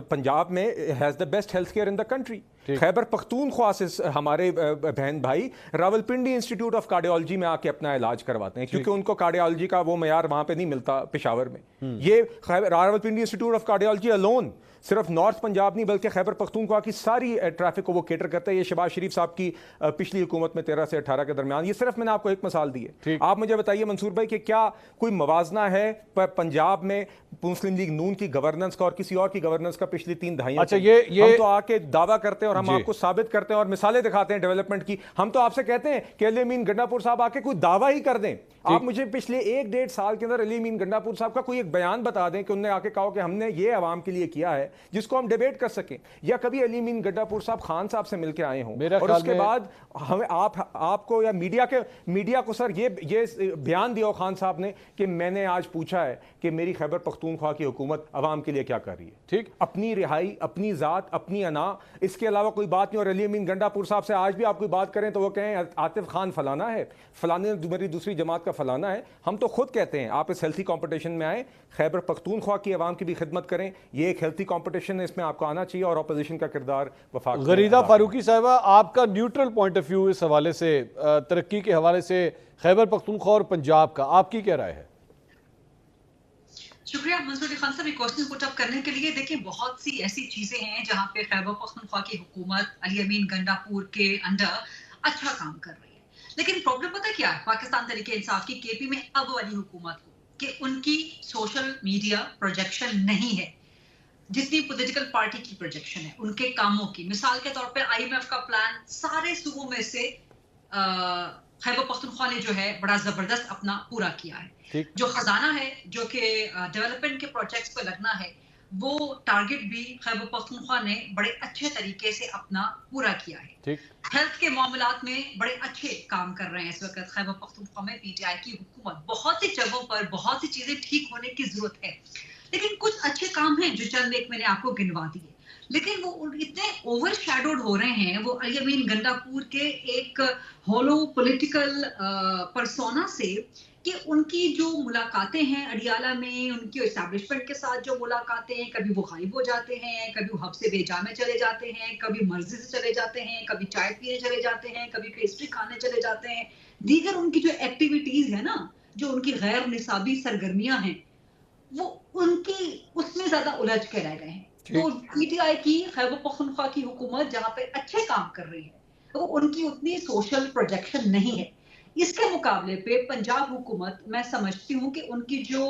पंजाब में has the best health care in the country. Khyber Pakhtunkhwa से हमारे बहन भाई रावलपिंडी इंस्टीट्यूट ऑफ कार्डियोलॉजी में आके अपना इलाज करवाते हैं, क्योंकि उनको कार्डियोलॉजी का वो मयार वहां पे नहीं मिलता पेशावर में। ये Rawalpindi institute of cardiology alone सिर्फ नॉर्थ पंजाब नहीं बल्कि खैबर पख्तूनख्वा की सारी ट्रैफिक को वो केटर करता है। ये शहबाज शरीफ साहब की पिछली हुकूमत में 13 से 18 के दरमियान, ये सिर्फ मैंने आपको एक मिसाल दी है। आप मुझे बताइए मंसूर भाई कि क्या कोई मवाजना है पंजाब में मुस्लिम लीग नून की गवर्नेंस का और किसी और की गवर्नेंस का पिछली 3 दहाइयों? अच्छा, ये हम तो आके दावा करते हैं और हम जी। आपको साबित करते हैं और मिसालें दिखाते हैं डेवलपमेंट की। हम तो आपसे कहते हैं कि अली अमीन गंडापुर साहब आके कोई दावा ही कर दें। आप मुझे पिछले 1-1.5 साल के अंदर अली अमीन गंडापुर साहब का कोई एक बयान बता दें कि उन्होंने आके कहा कि हमने ये आवाम के लिए किया है जिसको हम डिबेट कर सकें, या कभी अली अमीन गंडापुर साहब खान साहब से मिलकर आए हों मेरा और ख्याल उसके में- बाद हमें आपको या मीडिया को सर ये बयान दिया खान साहब ने कि मैंने आज पूछा है कि मेरी खैबर पख्तूनख्वा की हुकूमत अवाम के लिए क्या कर रही है। ठीक, अपनी रिहाई, अपनी ज़ात, अपनी अना, इसके अलावा कोई बात नहीं। और अली अमीन गंडापुर साहब से आज भी आप कोई बात करें तो वो कहें आतिफ खान फलाना है, फलाने मेरी दूसरी जमात का फलाना है। हम तो खुद कहते हैं आप इस हेल्थी कंपटीशन में आए, खैबर पख्तूनख्वा की आवाम की भी खिदमत करें। ये एक हेल्थी कंपटीशन है, इसमें आपको आना चाहिए और अपोजिशन का किरदार वफाक गरीदा फारूकी साहिबा, आपका न्यूट्रल पॉइंट ऑफ व्यू इस हवाले से, तरक्की के हवाले से खैबर पख्तूनख्वा और पंजाब का, आपकी क्या राय है? शुक्रिया मंसूर अली खान साहब ये क्वेश्चन पुट अप करने के लिए। देखिए, बहुत सी ऐसी चीजें हैं जहां पे खैबर पख्तूनख्वा की हुकूमत अली अमीन गंडापुर के अंडर अच्छा काम कर रही है, लेकिन प्रॉब्लम पता क्या है पाकिस्तान तहरीक इंसाफ की केपी में अब वाली हुकूमत को, कि उनकी सोशल मीडिया प्रोजेक्शन नहीं है जितनी पॉलिटिकल पार्टी की प्रोजेक्शन है उनके कामों की। मिसाल के तौर पे IMF का प्लान सारे सूबों में से खैबर पख्तूनख्वा ने जो है बड़ा जबरदस्त अपना पूरा किया है। ठीक, जो खजाना है जो कि डेवलपमेंट के प्रोजेक्ट्स पे लगना है, वो टारगेट भी खैबर पख्तूनख्वा ने बड़े अच्छे तरीके से अपना पूरा किया है। ठीक, हेल्थ के मामलात में बड़े अच्छे काम कर रहे हैं इस वक्त खैबर पख्तूनख्वा में PTI की हुकूमत। बहुत सी जगहों पर बहुत सी चीजें ठीक होने की जरूरत है, लेकिन कुछ अच्छे काम हैं जो चंद एक मैंने आपको गिनवा दिए, लेकिन वो इतने ओवर शैडोड हो रहे हैं वो अली अमीन गंडापुर के एक होलो पॉलिटिकल परसोना से, कि उनकी जो मुलाकातें हैं अडियाला में, उनकी एस्टैब्लिशमेंट के साथ जो मुलाकातें हैं, कभी वो गायब हो जाते हैं, कभी वो हब से बेजा में चले जाते हैं, कभी मर्जी से चले जाते हैं, कभी चाय पीने चले जाते हैं, कभी पेस्ट्री खाने चले जाते हैं। दीगर उनकी जो एक्टिविटीज है ना, जो उनकी गैर निसाबी सरगर्मियां हैं, वो उनकी उसमें ज्यादा उलझ के रह गए हैं। तो PTI की खैबर पख्तूनख्वा की हुकूमत जहां पे अच्छे काम कर रही है, तो उनकी उतनी सोशल प्रोजेक्शन नहीं है। इसके मुकाबले पे पंजाब हुकूमत, मैं समझती हूँ कि उनकी जो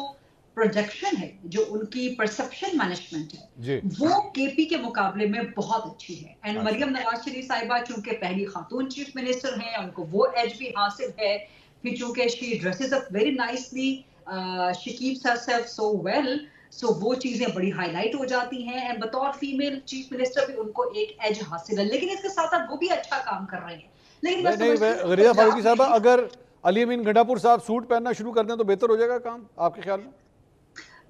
प्रोजेक्शन है, जो उनकी परसेप्शन मैनेजमेंट है, वो KP के मुकाबले में बहुत अच्छी है। एंड मरियम नवाज शरीफ साहिबा चूंकि पहली खातून चीफ मिनिस्टर हैं, उनको वो एज भी हासिल है, फिर चूंकि she dresses up very nicely, she keeps herself so well, so वो चीजें बड़ी हाईलाइट हो जाती हैं। एंड बतौर फीमेल चीफ मिनिस्टर भी उनको एक एज हासिल है, लेकिन इसके साथ साथ वो भी अच्छा काम कर रहे हैं। लेकिन गरीदा फारूकी साहब, अगर अली अमीन गंडापुर साहब सूट पहनना शुरू कर दें तो बेहतर हो जाएगा काम आपके ख्याल में?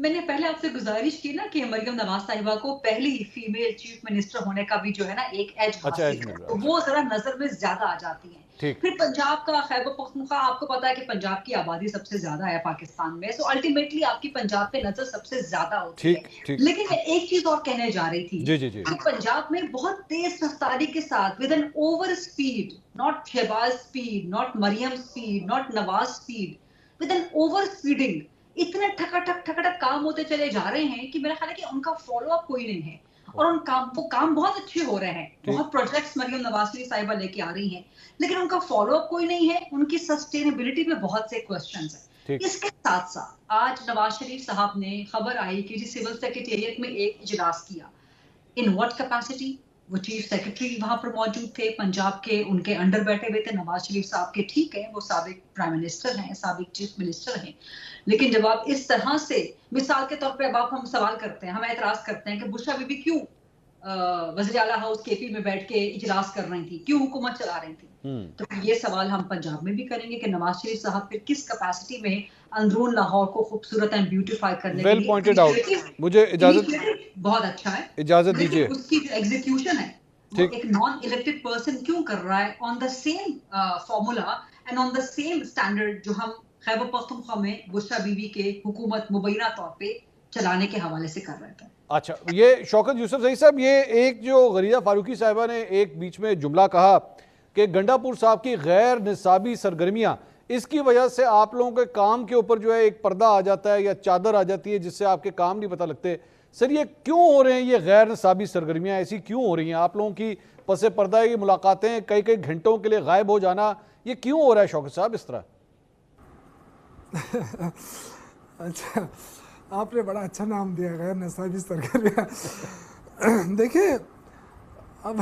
मैंने पहले आपसे गुजारिश की ना कि मरियम नवाज साहिबा को पहली फीमेल चीफ मिनिस्टर होने का भी जो है ना एक एज हासिल है, तो वो जरा नजर में ज्यादा आ जाती है। फिर पंजाब का खैबर पख्तूनख्वा, आपको पता है कि पंजाब की आबादी सबसे ज्यादा है पाकिस्तान में, सो अल्टीमेटली आपकी पंजाब पे नजर सबसे ज्यादा होती है। लेकिन मैं एक चीज और कहने जा रही थी कि पंजाब में बहुत तेज रफ्तारी के साथ, with an over speed, not Shehbaz speed, not Maryam speed, not Nawaz speed, with an over speeding इतने ठकटक काम होते चले जा रहे हैं कि मेरा ख्याल है कि उनका फॉलो अप कोई नहीं है, और वो काम बहुत अच्छे हो रहे हैं। बहुत प्रोजेक्ट्स मरियम नवाज शरीफ साहिबा लेके आ रही हैं, लेकिन उनका फॉलो अप कोई नहीं है, उनकी सस्टेनेबिलिटी पे बहुत से क्वेश्चंस हैं। इसके साथ साथ आज नवाज शरीफ साहब ने खबर आई कि सिविल सेक्रेटेरिएट में एक इजलास किया। In what capacity? वो चीफ सेक्रेटरी वहां पर मौजूद थे, पंजाब के उनके अंडर बैठे हुए थे नवाज शरीफ साहब के। ठीक है, वो साबिक प्राइम मिनिस्टर हैं, साबिक चीफ मिनिस्टर हैं, लेकिन जब आप इस तरह से मिसाल के तौर पे अब आप हम सवाल करते हैं, हम एतराज करते हैं कि बुशरा बीबी क्यों वज़ीर आला हाउस KP में बैठ के इजलास कर रही थी, क्यों हुकूमत चला रही थी? तो ये सवाल हम पंजाब में भी करेंगे कि नवाज शरीफ साहब फिर किस कैपेसिटी में अंदरून लाहौर को खूबसूरत एंड ब्यूटीफाई करने के लिए। पॉइंटेड आउट, मुझे इजाजत बहुत अच्छा है, इजाजत दीजिए। उसकी जो एग्जीक्यूशन है वो एक नॉन इलेक्टेड पर्सन क्यों कर रहा है on the same formula and on the same standard जो हम खैबर पख्तूनख्वा में बुशरा बीबी के हुकूमत मुबैना तौर पे चलाने के हवाले से कर रहे थे। अच्छा, ये शौकत यूसुफ ज़ई साहब, ये एक जो गरीदा फारूकी साहिबा ने एक बीच में जुमला कहा कि गंडापुर साहब की गैर निसाबी सरगर्मियाँ, इसकी वजह से आप लोगों के काम के ऊपर जो है एक पर्दा आ जाता है या चादर आ जाती है जिससे आपके काम नहीं पता लगते। सर, ये क्यों हो रहे हैं? ये गैर निसाबी सरगर्मियाँ ऐसी क्यों हो रही हैं? आप लोगों की पसे पर्दा की मुलाकातें, कई कई घंटों के लिए गायब हो जाना, ये क्यों हो रहा है शौकत साहब इस तरह? अच्छा, आपने बड़ा अच्छा नाम दिया, गैर निसाबी सरगर्मियाँ। देखिए, अब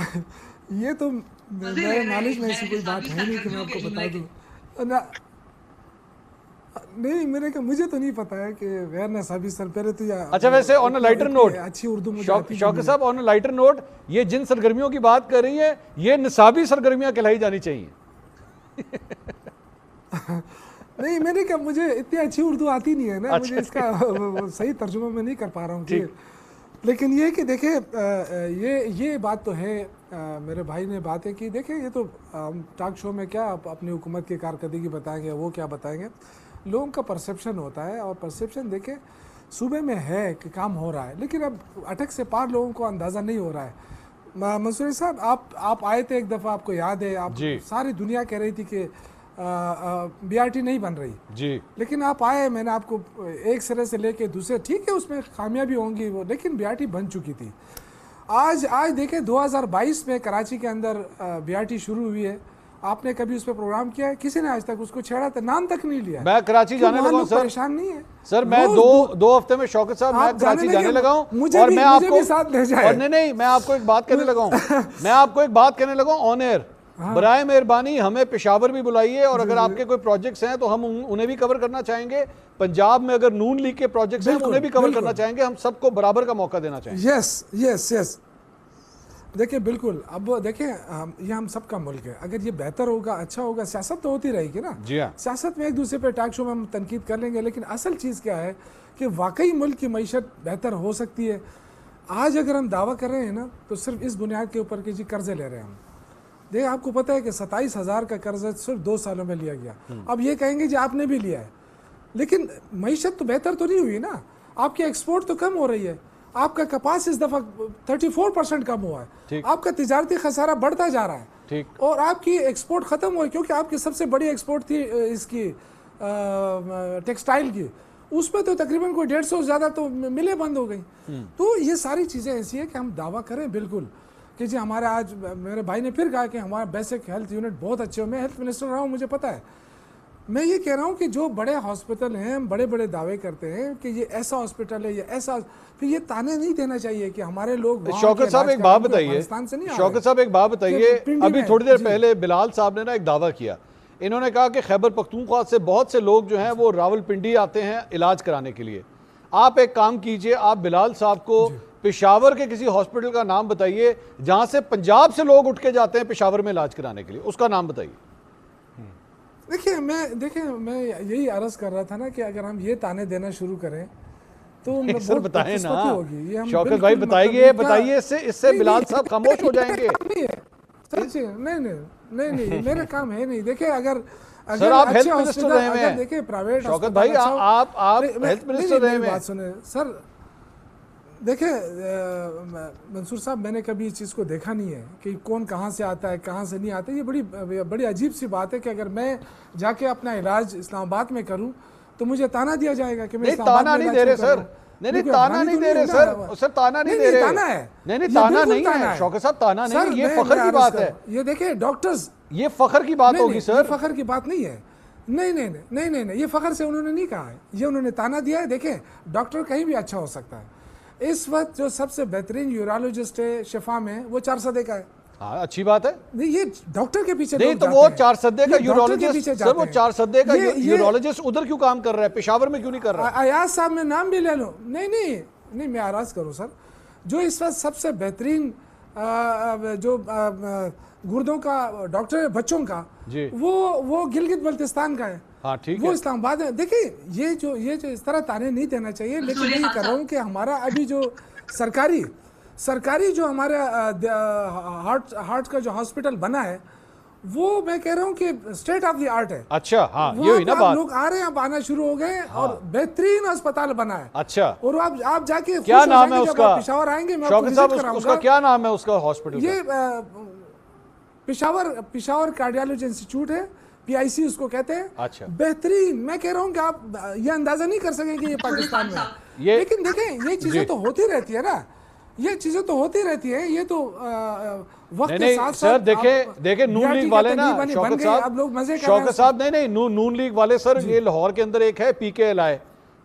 ये तो मेरे नॉलेज में ऐसी कोई बात है नहीं कि मैं आपको बता दूं ना। नहीं, मेरे का मुझे तो नहीं पता है कि गैर नसाबी सरपैरे तो या अच्छा, वैसे ऑन अ लाइटर नोट, अच्छी उर्दू मुझे आती नहीं शौकत साहब, ऑन अ लाइटर नोट, ये जिन सरगर्मियों की बात कर रही है ये निसाबी सरगर्मियां कहलाई जानी चाहिए। नहीं, मैंने कहा मुझे इतनी अच्छी उर्दू आती नहीं है ना, अच्छा। मुझे इसका सही तर्जुमा मैं नहीं कर पा रहा हूँ कि, लेकिन ये कि देखे ये बात तो है, मेरे भाई ने बात है कि देखे ये तो टॉक शो में क्या आप अपनी हुकूमत की कारकर्दगी बताएंगे, वो क्या बताएंगे, लोगों का परसेप्शन होता है, और परसेप्शन देखे सूबे में है कि काम हो रहा है, लेकिन अब अटक से पार लोगों को अंदाज़ा नहीं हो रहा है। मंसूरी साहब, आप आए थे एक दफ़ा, आपको याद है, आप सारी दुनिया कह रही थी कि BRT नहीं बन रही जी, लेकिन आप आए, मैंने आपको एक सिरे से लेके दूसरे, ठीक है उसमें खामियां भी होंगी वो, लेकिन BRT बन चुकी थी। आज देखें 2022 में कराची के अंदर BRT शुरू हुई है, आपने कभी उस पर प्रोग्राम किया है? किसी ने आज तक उसको छेड़ा था, नाम तक नहीं लिया। मैं कराची जाने लगा हूं सर, परेशान नहीं है सर, मैं दो हफ्ते में शौकत साहब मैं कराची जाने लगा हूं, और मैं आपको साथ ले जाए। और नहीं, मैं आपको एक बात कहने लगा हूं, मैं आपको एक बात कहने लगा हूं ऑन एयर, बराए मेहरबानी हमें पेशावर भी बुलाइए, और अगर आपके कोई प्रोजेक्ट्स हैं तो हम उन्हें भी कवर करना चाहेंगे। पंजाब में अगर नून लीग के प्रोजेक्ट्स हैं उन्हें भी कवर करना चाहेंगे, हम सबको बराबर का मौका देना चाहेंगे। यस, देखिए बिल्कुल, अब देखें ये हम सबका मुल्क है, अगर ये बेहतर होगा, अच्छा होगा, सियासत तो होती रहेगी ना। जी हाँ, सियासत में एक दूसरे पे टॉक शो में हम तनकीद कर लेंगे, लेकिन असल चीज़ क्या है कि वाकई मुल्क की मईशत बेहतर हो सकती है। आज अगर हम दावा कर रहे हैं ना, तो सिर्फ इस बुनियाद के ऊपर कि जी कर्जे ले रहे हैं हम। देखिए, आपको पता है कि 27,000 का कर्जा सिर्फ 2 सालों में लिया गया। अब ये कहेंगे जी आपने भी लिया है, लेकिन मईशत तो बेहतर तो नहीं हुई ना, आपकी एक्सपोर्ट तो कम हो रही है, आपका कपास इस दफ़ा 34% कम हुआ है, आपका तिजारती खसारा बढ़ता जा रहा है, और आपकी एक्सपोर्ट ख़त्म हुई, क्योंकि आपकी सबसे बड़ी एक्सपोर्ट थी इसकी टेक्सटाइल की, उसमें तो तकरीबन कोई 150 ज़्यादा तो मिलें बंद हो गई। तो ये सारी चीज़ें ऐसी है कि हम दावा करें बिल्कुल कि जी हमारे, आज मेरे भाई ने फिर कहा कि हमारा बेसिक हेल्थ यूनिट बहुत अच्छे हो, मैं हेल्थ मिनिस्टर रहा हूँ, मुझे पता है। मैं ये कह रहा हूँ कि जो बड़े हॉस्पिटल हैं, बड़े बड़े दावे करते हैं कि ये ऐसा हॉस्पिटल है, ये ऐसा, फिर ये ताने नहीं देना चाहिए कि हमारे लोग। शौकत साहब एक बात बताइए, शौकत साहब एक बात बताइए, अभी थोड़ी देर पहले बिलाल साहब ने ना एक दावा किया, इन्होंने कहा कि खैबर पख्तूनख्वा से बहुत से लोग जो हैं वो रावलपिंडी आते हैं इलाज कराने के लिए। आप एक काम कीजिए, आप बिलाल साहब को पेशावर के किसी हॉस्पिटल का नाम बताइए जहां से पंजाब से लोग उठ के जाते हैं पेशावर में इलाज कराने के लिए, उसका नाम बताइए। देखिए मैं यही अर्ज कर रहा था ना कि अगर हम ये ताने देना शुरू करें तो सर बताएं ना, होगी। शौकत भाई बताइए, इससे बिलाल साहब खामोश हो जाएंगे। नहीं, मेरा काम है नहीं। देखिए, अगर सर आप हेल्थ मिनिस्टर रहे हैं, देखिए प्राइवेट शौकत भाई आप हेल्थ मिनिस्टर रहे हैं। बात सुने सर, देखिए मंसूर साहब, मैंने कभी इस चीज़ को देखा नहीं है कि कौन कहाँ से आता है, कहाँ से नहीं आता। ये बड़ी अजीब सी बात है कि अगर मैं जाके अपना इलाज इस्लामाबाद में करूँ तो मुझे ताना दिया जाएगा कि मैं ताना नहीं दे रहे सर, नहीं ताना नहीं दे रहे सर, ताना नहीं दे रहे, ताना है, नहीं ताना नहीं है शौकत साहब, ताना नहीं, ये फखर की बात है। ये देखिए डॉक्टर्स, ये फखर की बात होगी सर, फखर की बात नहीं है। नहीं, ये फखर से उन्होंने नहीं कहा है, ये उन्होंने ताना दिया है। देखें, डॉक्टर कहीं भी अच्छा हो सकता है। इस वक्त जो सबसे बेहतरीन यूरोलॉजिस्ट है शिफा में, वो 4 सदे का है। हाँ, अच्छी बात है। नहीं, ये डॉक्टर के पीछे नहीं, तो वो 4 सदे का यूरोलॉजिस्ट, सर वो 4 सदे का यूरोलॉजिस्ट उधर क्यों काम कर रहा है, पेशावर में क्यों नहीं कर रहा है? अयाज साहब में नाम भी ले लो। नहीं, मैं आराज करूँ सर, जो इस वक्त सबसे बेहतरीन जो गुर्दों का डॉक्टर है बच्चों का, वो गिलगित बल्तिस्तान का है। हाँ, ठीक वो इस्लामाबाद है। देखिए, ये जो इस तरह ताने नहीं देना चाहिए, लेकिन मैं ये कर रहा हूँ कि हमारा अभी जो सरकारी जो हमारा हार्ट का जो हॉस्पिटल बना है, वो मैं कह रहा हूँ कि स्टेट ऑफ द आर्ट है। अच्छा, हाँ, ये हुई ना बात। लोग आ रहे हैं, अब आना शुरू हो गए, और बेहतरीन अस्पताल बना है। अच्छा, और आप जाके क्या नाम है उसका? पेशावर आएंगे, मैं शौकत साहब, उसका क्या नाम है उसका हॉस्पिटल? ये पेशावर कार्डियोलॉजी इंस्टीट्यूट है, PIC उसको कहते हैं। अच्छा, बेहतरीन। मैं कह रहा हूँ कि आप ये अंदाजा नहीं कर सकेंगे कि ये पाकिस्तान में, लेकिन देखें, ये चीजें तो होती रहती है ना, ये चीजें तो होती रहती है। ये तो वक्त के साथ सर देखे नून लीग वाले ना, शौकत साहब, अब लोग मजे शौकत साहब, नहीं नून लीग वाले सर, ये लाहौर के अंदर एक है PKLI,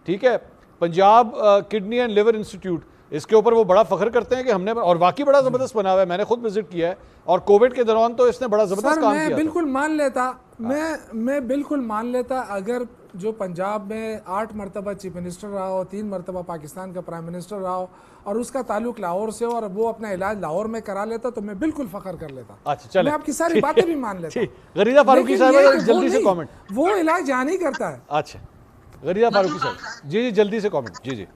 ठीक है, Punjab kidney and liver institute, इसके ऊपर वो बड़ा फख्र करते हैं कि हमने, और वाकई बड़ा ज़बरदस्त बना हुआ है, मैंने खुद विजिट किया है और कोविड के दौरान तो इसने बड़ा ज़बरदस्त काम किया। मैं बिल्कुल मान लेता, मैं बिल्कुल मान लेता अगर जो पंजाब में 8 मरतबा चीफ मिनिस्टर रहा हो, 3 मरतबा पाकिस्तान का प्राइम मिनिस्टर रहा हो और उसका ताल्लुक लाहौर से हो और वो अपना इलाज लाहौर में करा लेता तो मैं बिल्कुल फख्र कर लेता। अच्छा चले, मैं आपकी सारी बातें भी मान लेता। गरीदा फारूकी साहब जल्दी से कमेंट। वो इलाज यहाँ नहीं करता है। अच्छा गरीदा फारूकी साहब जी जल्दी से कमेंट। जी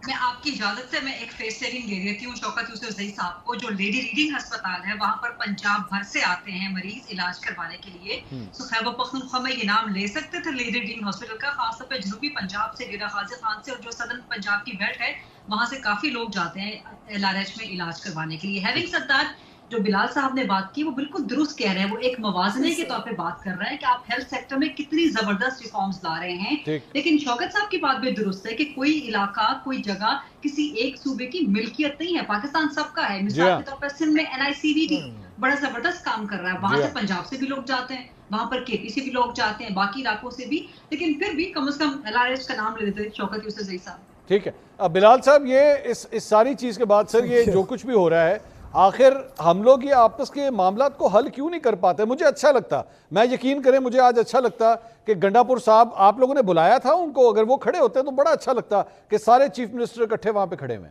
मैं आपकी इजाजत से मैं एक फेस सेविंग दे देती हूँ शौकत यूसुफ ज़ई साहब को। जो लेडी रीडिंग अस्पताल है वहाँ पर पंजाब भर से आते हैं मरीज इलाज करवाने के लिए। तो खैबर पख्तूनख्वा में ये नाम ले सकते थे लेडी रीडिंग हॉस्पिटल का, खासतौर पर जनूबी पंजाब से डेरा गाजी खान से और जो सदर्न पंजाब की बेल्ट है वहाँ से काफी लोग जाते हैं LRH में इलाज करवाने के लिए। हैविंग सेड दैट, जो बिलाल साहब ने बात की वो बिल्कुल दुरुस्त कह रहे हैं। वो एक मवाजने के तौर पे बात कर रहे हैं कि आप हेल्थ सेक्टर में कितनी जबरदस्त रिफॉर्म्स ला रहे हैं, लेकिन शौकत साहब की बात भी दुरुस्त है कि कोई इलाका, कोई जगह किसी एक सूबे की मिल्कियत नहीं है, पाकिस्तान सबका है। मिसाल के तौर पर सिंध में NICVD बड़ा जबरदस्त काम कर रहा है, वहां से पंजाब से भी लोग जाते हैं, वहां पर KP से भी लोग जाते हैं, बाकी इलाकों से भी, लेकिन फिर भी कम से कम LRH का नाम ले लेते शौकत यूसुफ ज़ई साहब। ठीक है। अब बिलाल साहब ये इस सारी चीज के बाद सर ये जो कुछ भी हो रहा है, आखिर हम लोग ये आपस के मामलात को हल क्यों नहीं कर पाते? मुझे अच्छा लगता, मैं यकीन करें मुझे आज अच्छा लगता कि गंडापुर साहब आप लोगों ने बुलाया था उनको, अगर वो खड़े होते तो बड़ा अच्छा लगता कि सारे चीफ मिनिस्टर इकट्ठे वहां पे खड़े हुए।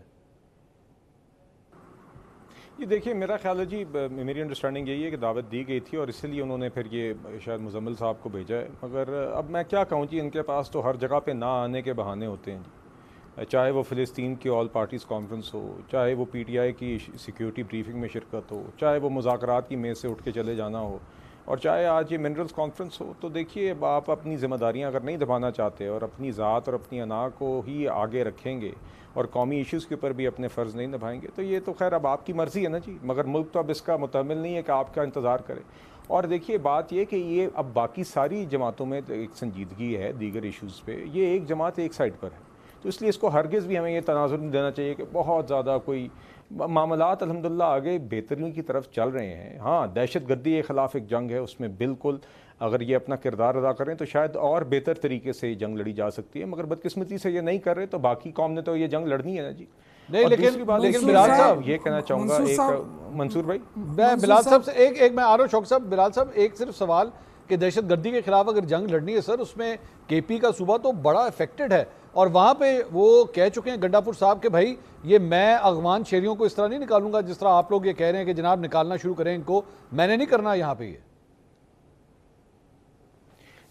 ये देखिए मेरा ख्याल है जी, मेरी अंडरस्टैंडिंग यही है कि दावत दी गई थी और इसलिए उन्होंने फिर ये शायद मुजम्मिल साहब को भेजा है। मगर अब मैं क्या कहूँ जी, इनके पास तो हर जगह पे ना आने के बहाने होते हैं जी। चाहे वो फ़िलिस्तीन की ऑल पार्टीज़ कॉन्फ्रेंस हो, चाहे वो PTI की सिक्योरिटी ब्रीफिंग में शिरकत हो, चाहे वो मुज़ाकरात की मेज़ से उठ के चले जाना हो, और चाहे आज ये मिनरल्स कॉन्फ्रेंस हो। तो देखिए अब आप अपनी ज़िम्मेदारियाँ अगर नहीं दबाना चाहते और अपनी ज़ात और अपनी अना को ही आगे रखेंगे और कौमी इश्यूज़ के ऊपर भी अपने फ़र्ज़ नहीं निभाएंगे तो ये तो खैर अब आपकी मर्ज़ी है ना जी, मगर मुल्क तो अब इसका मुतहम्मिल नहीं है कि आपका इंतज़ार करे। और देखिए बात ये कि ये अब बाकी सारी जमातों में एक संजीदगी है दीगर इश्यूज़ पे, ये एक जमात एक साइड पर है, तो इसलिए इसको हरगिज़ भी हमें ये तनाज़ुर नहीं देना चाहिए कि बहुत ज़्यादा कोई मामलात अल्हम्दुलिल्लाह आगे बेहतरी की तरफ चल रहे हैं। हाँ, दहशत गर्दी के ख़िलाफ़ एक जंग है, उसमें बिल्कुल अगर ये अपना किरदार अदा करें तो शायद और बेहतर तरीके से जंग लड़ी जा सकती है, मगर बदकिस्मती से ये नहीं कर रहे तो बाकी कौम ने तो ये जंग लड़नी है ना जी। नहीं, लेकिन बिलाल साहब ये कहना चाहूँगा, एक मंसूर भाई, मैं बिलाल साहब से एक मैं आ रहा हूँ शौक साहब, बिलाल साहब एक सिर्फ सवाल कि दहशत गर्दी के खिलाफ अगर जंग लड़नी है सर, उसमें KP का सूबा तो बड़ा अफेक्टेड है और वहाँ पे वो कह चुके हैं गंडापुर साहब के भाई ये मैं अगवान शहरियों को इस तरह नहीं निकालूंगा जिस तरह आप लोग ये कह रहे हैं कि जनाब निकालना शुरू करें इनको, मैंने नहीं करना यहाँ पे।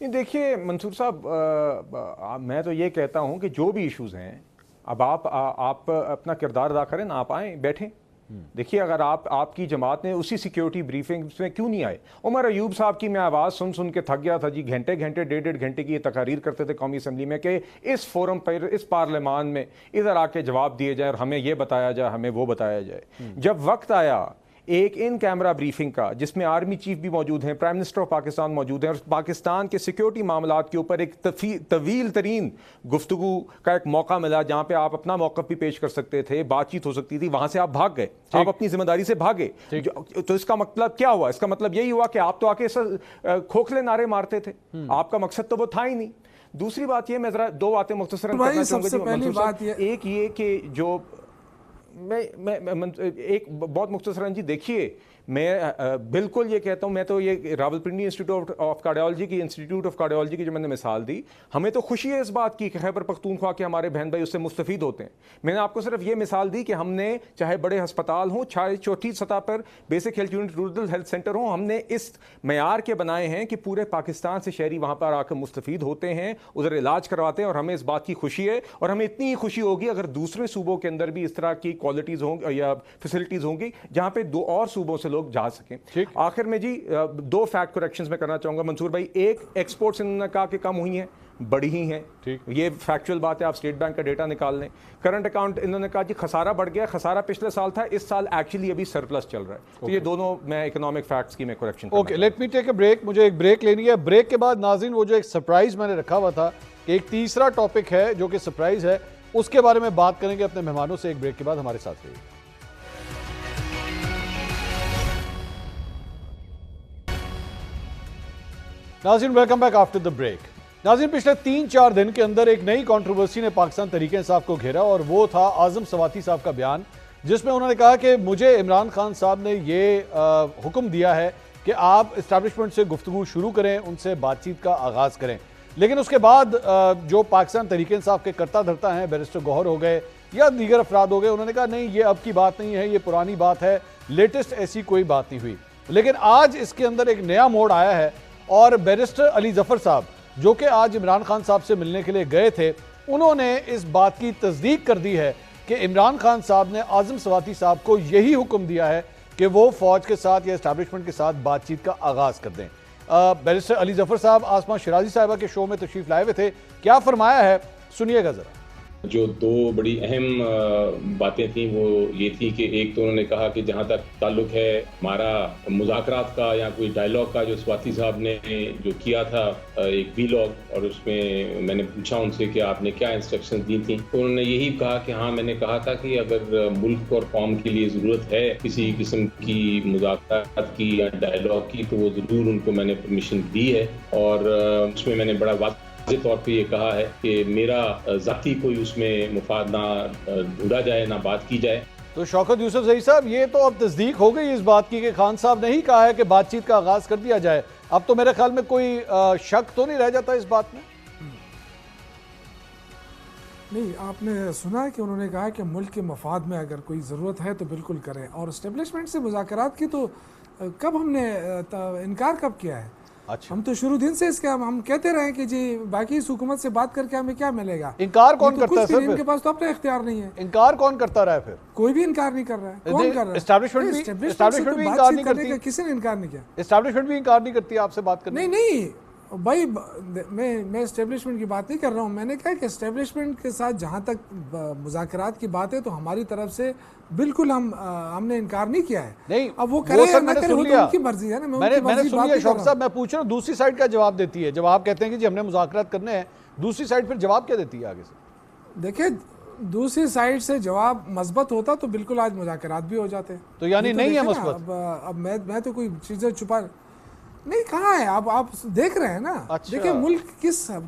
ये देखिए मंसूर साहब, मैं तो ये कहता हूँ कि जो भी इश्यूज़ हैं अब आप अपना किरदार अदा करें ना, आप आएँ बैठें। देखिए अगर आपकी जमात ने उसी सिक्योरिटी ब्रीफिंग में क्यों नहीं आए? उमर अयूब साहब की मैं आवाज़ सुन के थक गया था जी, घंटे डेढ़ घंटे की ये तकारीर करते थे कौमी असम्बली में कि इस फोरम पर, इस पार्लियामान में इधर आके जवाब दिए जाए और हमें ये बताया जाए, हमें वो बताया जाए। जब वक्त आया एक इन कैमरा ब्रीफिंग का जिसमें आर्मी चीफ भी मौजूद हैं, प्राइम मिनिस्टर ऑफ पाकिस्तान मौजूद हैं और पाकिस्तान के सिक्योरिटी मामलात के ऊपर एक तवील तरीन गुफ्तगू का एक मौका मिला जहां पे आप अपना मौक़िफ़ भी पेश कर सकते थे, बातचीत हो सकती थी, वहां से आप भाग गए, आप अपनी जिम्मेदारी से भागे। तो इसका मतलब क्या हुआ? इसका मतलब यही हुआ कि आप तो आके खोखले नारे मारते थे, आपका मकसद तो वो था ही नहीं। दूसरी बात ये, मैं जरा दो बातें मुख्तसरन करना चाहूँगा। एक ये कि जो मैं एक बहुत मुख्तसरन जी, देखिए मैं बिल्कुल ये कहता हूँ, मैं तो ये रावलपिंडी इंस्टीट्यूट ऑफ कार्डियोलॉजी की जो मैंने मिसाल दी, हमें तो खुशी है इस बात की कि खैबर पख्तूनख्वा के हमारे बहन भाई उससे मुस्तफ़ीद होते हैं। मैंने आपको सिर्फ ये मिसाल दी कि हमने चाहे बड़े अस्पताल हों, चाहे छोटी सतह पर basic health unit, rural health centre हों, हमने इस मैार के बनाए हैं कि पूरे पाकिस्तान से शहरी वहाँ पर आकर मुस्तफ़ीद होते हैं, उधर इलाज करवाते हैं और हमें इस बात की खुशी है। और हमें इतनी ही खुशी होगी अगर दूसरे सूबों के अंदर भी इस तरह की क्वालिटीज़ होंगी या फैसिलिटीज़ होंगी जहाँ पे दो और सूबों से लोग जा सकें। आखिर में जी दो फैक्ट करेक्शंस में करना चाहूंगा मंसूर भाई। एक, एक्सपोर्ट्स इन्होंने कहा कि कम हुई हैं, बड़ी ही हैं, ये फैक्चुअल बात है, आप स्टेट बैंक का डेटा निकाल लें। करंट अकाउंट इन्होंने कहा जी खसारा बढ़ गया, खसारा पिछले साल था, इस साल एक्चुअली अभी सरप्लस चल रहा है। तो ये दोनों मैं इकोनॉमिक फैक्ट्स की मैं correction. Okay, let me take a break, मुझे एक ब्रेक लेनी है। ब्रेक के बाद नाज़रीन वो जो एक सरप्राइज मैंने रखा हुआ था कि एक तीसरा टॉपिक है जो कि सरप्राइज है, उसके बारे में बात करेंगे अपने मेहमानों से। एक ब्रेक के बाद हमारे साथ रहिए। नाज़रीन welcome back after the break. नाज़रीन, पिछले 3-4 दिन के अंदर एक नई कंट्रोवर्सी ने पाकिस्तान तहरीक इंसाफ को घेरा और वो था आज़म सवाती साहब का बयान, जिसमें उन्होंने कहा कि मुझे इमरान खान साहब ने ये हुक्म दिया है कि आप इस्टेब्लिशमेंट से गुफ्तगू शुरू करें, उनसे बातचीत का आगाज़ करें। लेकिन उसके बाद जो पाकिस्तान तहरीक इंसाफ के करता धरता हैं, बैरिस्टर गौहर हो गए या दीगर अफराद हो गए, उन्होंने कहा नहीं, ये अब की बात नहीं है, ये पुरानी बात है, लेटेस्ट ऐसी कोई बात नहीं हुई। लेकिन आज इसके अंदर एक नया मोड़ आया है और बैरिस्टर अली जफर साहब, जो कि आज इमरान खान साहब से मिलने के लिए गए थे, उन्होंने इस बात की तस्दीक कर दी है कि इमरान खान साहब ने आज़म सवाती साहब को यही हुक्म दिया है कि वो फौज के साथ या इस्टेब्लिशमेंट के साथ बातचीत का आगाज़ कर दें। बैरिस्टर अली जफर साहब आसमा शिराजी साहिबा के शो में तशरीफ लाए हुए थे, क्या फरमाया है सुनिएगा जरा। जो दो बड़ी अहम बातें थी वो ये थी कि एक तो उन्होंने कहा कि जहाँ तक ताल्लुक है हमारा मुज़ाकरात का या कोई डायलॉग का, जो स्वाति साहब ने जो किया था एक वीलॉग, और उसमें मैंने पूछा उनसे कि आपने क्या इंस्ट्रक्शन दी थी, तो उन्होंने यही कहा कि हाँ, मैंने कहा था कि अगर मुल्क और कौम के लिए ज़रूरत है किसी किस्म की मुज़ाकरात की या डायलॉग की, तो वो ज़रूर उनको मैंने परमिशन दी है। और उसमें मैंने बड़ा वाज़ेह तौर पे ये कहा है कि मेरा ज़ाती कोई उसमें मुफाद ना ढूंढा जाए, ना बात की जाए। तो शौकत यूसुफ ज़ई साहब, ये तो अब तस्दीक हो गई इस बात की कि खान साहब ने ही कहा है कि बातचीत का आगाज़ कर दिया जाए। अब तो मेरे ख्याल में कोई शक तो नहीं रह जाता इस बात में। नहीं, आपने सुना है कि उन्होंने कहा कि मुल्क के मफाद में अगर कोई ज़रूरत है तो बिल्कुल करें, और इस्टेब्लिशमेंट से मुज़ाकरात की तो कब हमने इनकार कब किया है? अच्छा, हम तो शुरू दिन से इसके हम कहते रहे कि जी बाकी इस हुकूमत से बात करके हमें क्या मिलेगा। इनकार कौन तो करता है सर? इनके पास तो अपना इख्तियार नहीं है। इनकार कौन करता रहा है फिर? कोई भी इनकार नहीं कर रहा है। कौन कर रहा है? एस्टैब्लिशमेंट भी इनकार नहीं करती। किसी ने इनकार नहीं किया। एस्टैब्लिशमेंट भी इनकार नहीं करती आपसे बात करने। नहीं भाई, मैं एस्टेब्लिशमेंट की बात नहीं कर रहा हूँ। मैंने कहा कि एस्टेब्लिशमेंट के साथ जहाँ तक मुज़ाकरात की बात है तो हमारी तरफ से बिल्कुल हमने इनकार नहीं किया है। नहीं, अब वो करे या ना करे, वो तो उनकी मर्जी है ना। मैंने सुन लिया शौकत साहब। मैं पूछ रहा हूँ दूसरी साइड क्या जवाब देती है जब आप कहते हैं कि जी हमने मुज़ाकरात करने हैं, दूसरी साइड फिर जवाब क्या देती है आगे से? देखिए, दूसरी साइड से जवाब मस्बत होता तो बिल्कुल आज मुज़ाकरात भी हो जाते। तो यानी नहीं है मस्बत? अब मैं तो कोई चीज़ें छुपा नहीं, कहाँ है? आप देख रहे हैं ना। अच्छा। देखिए, मुल्क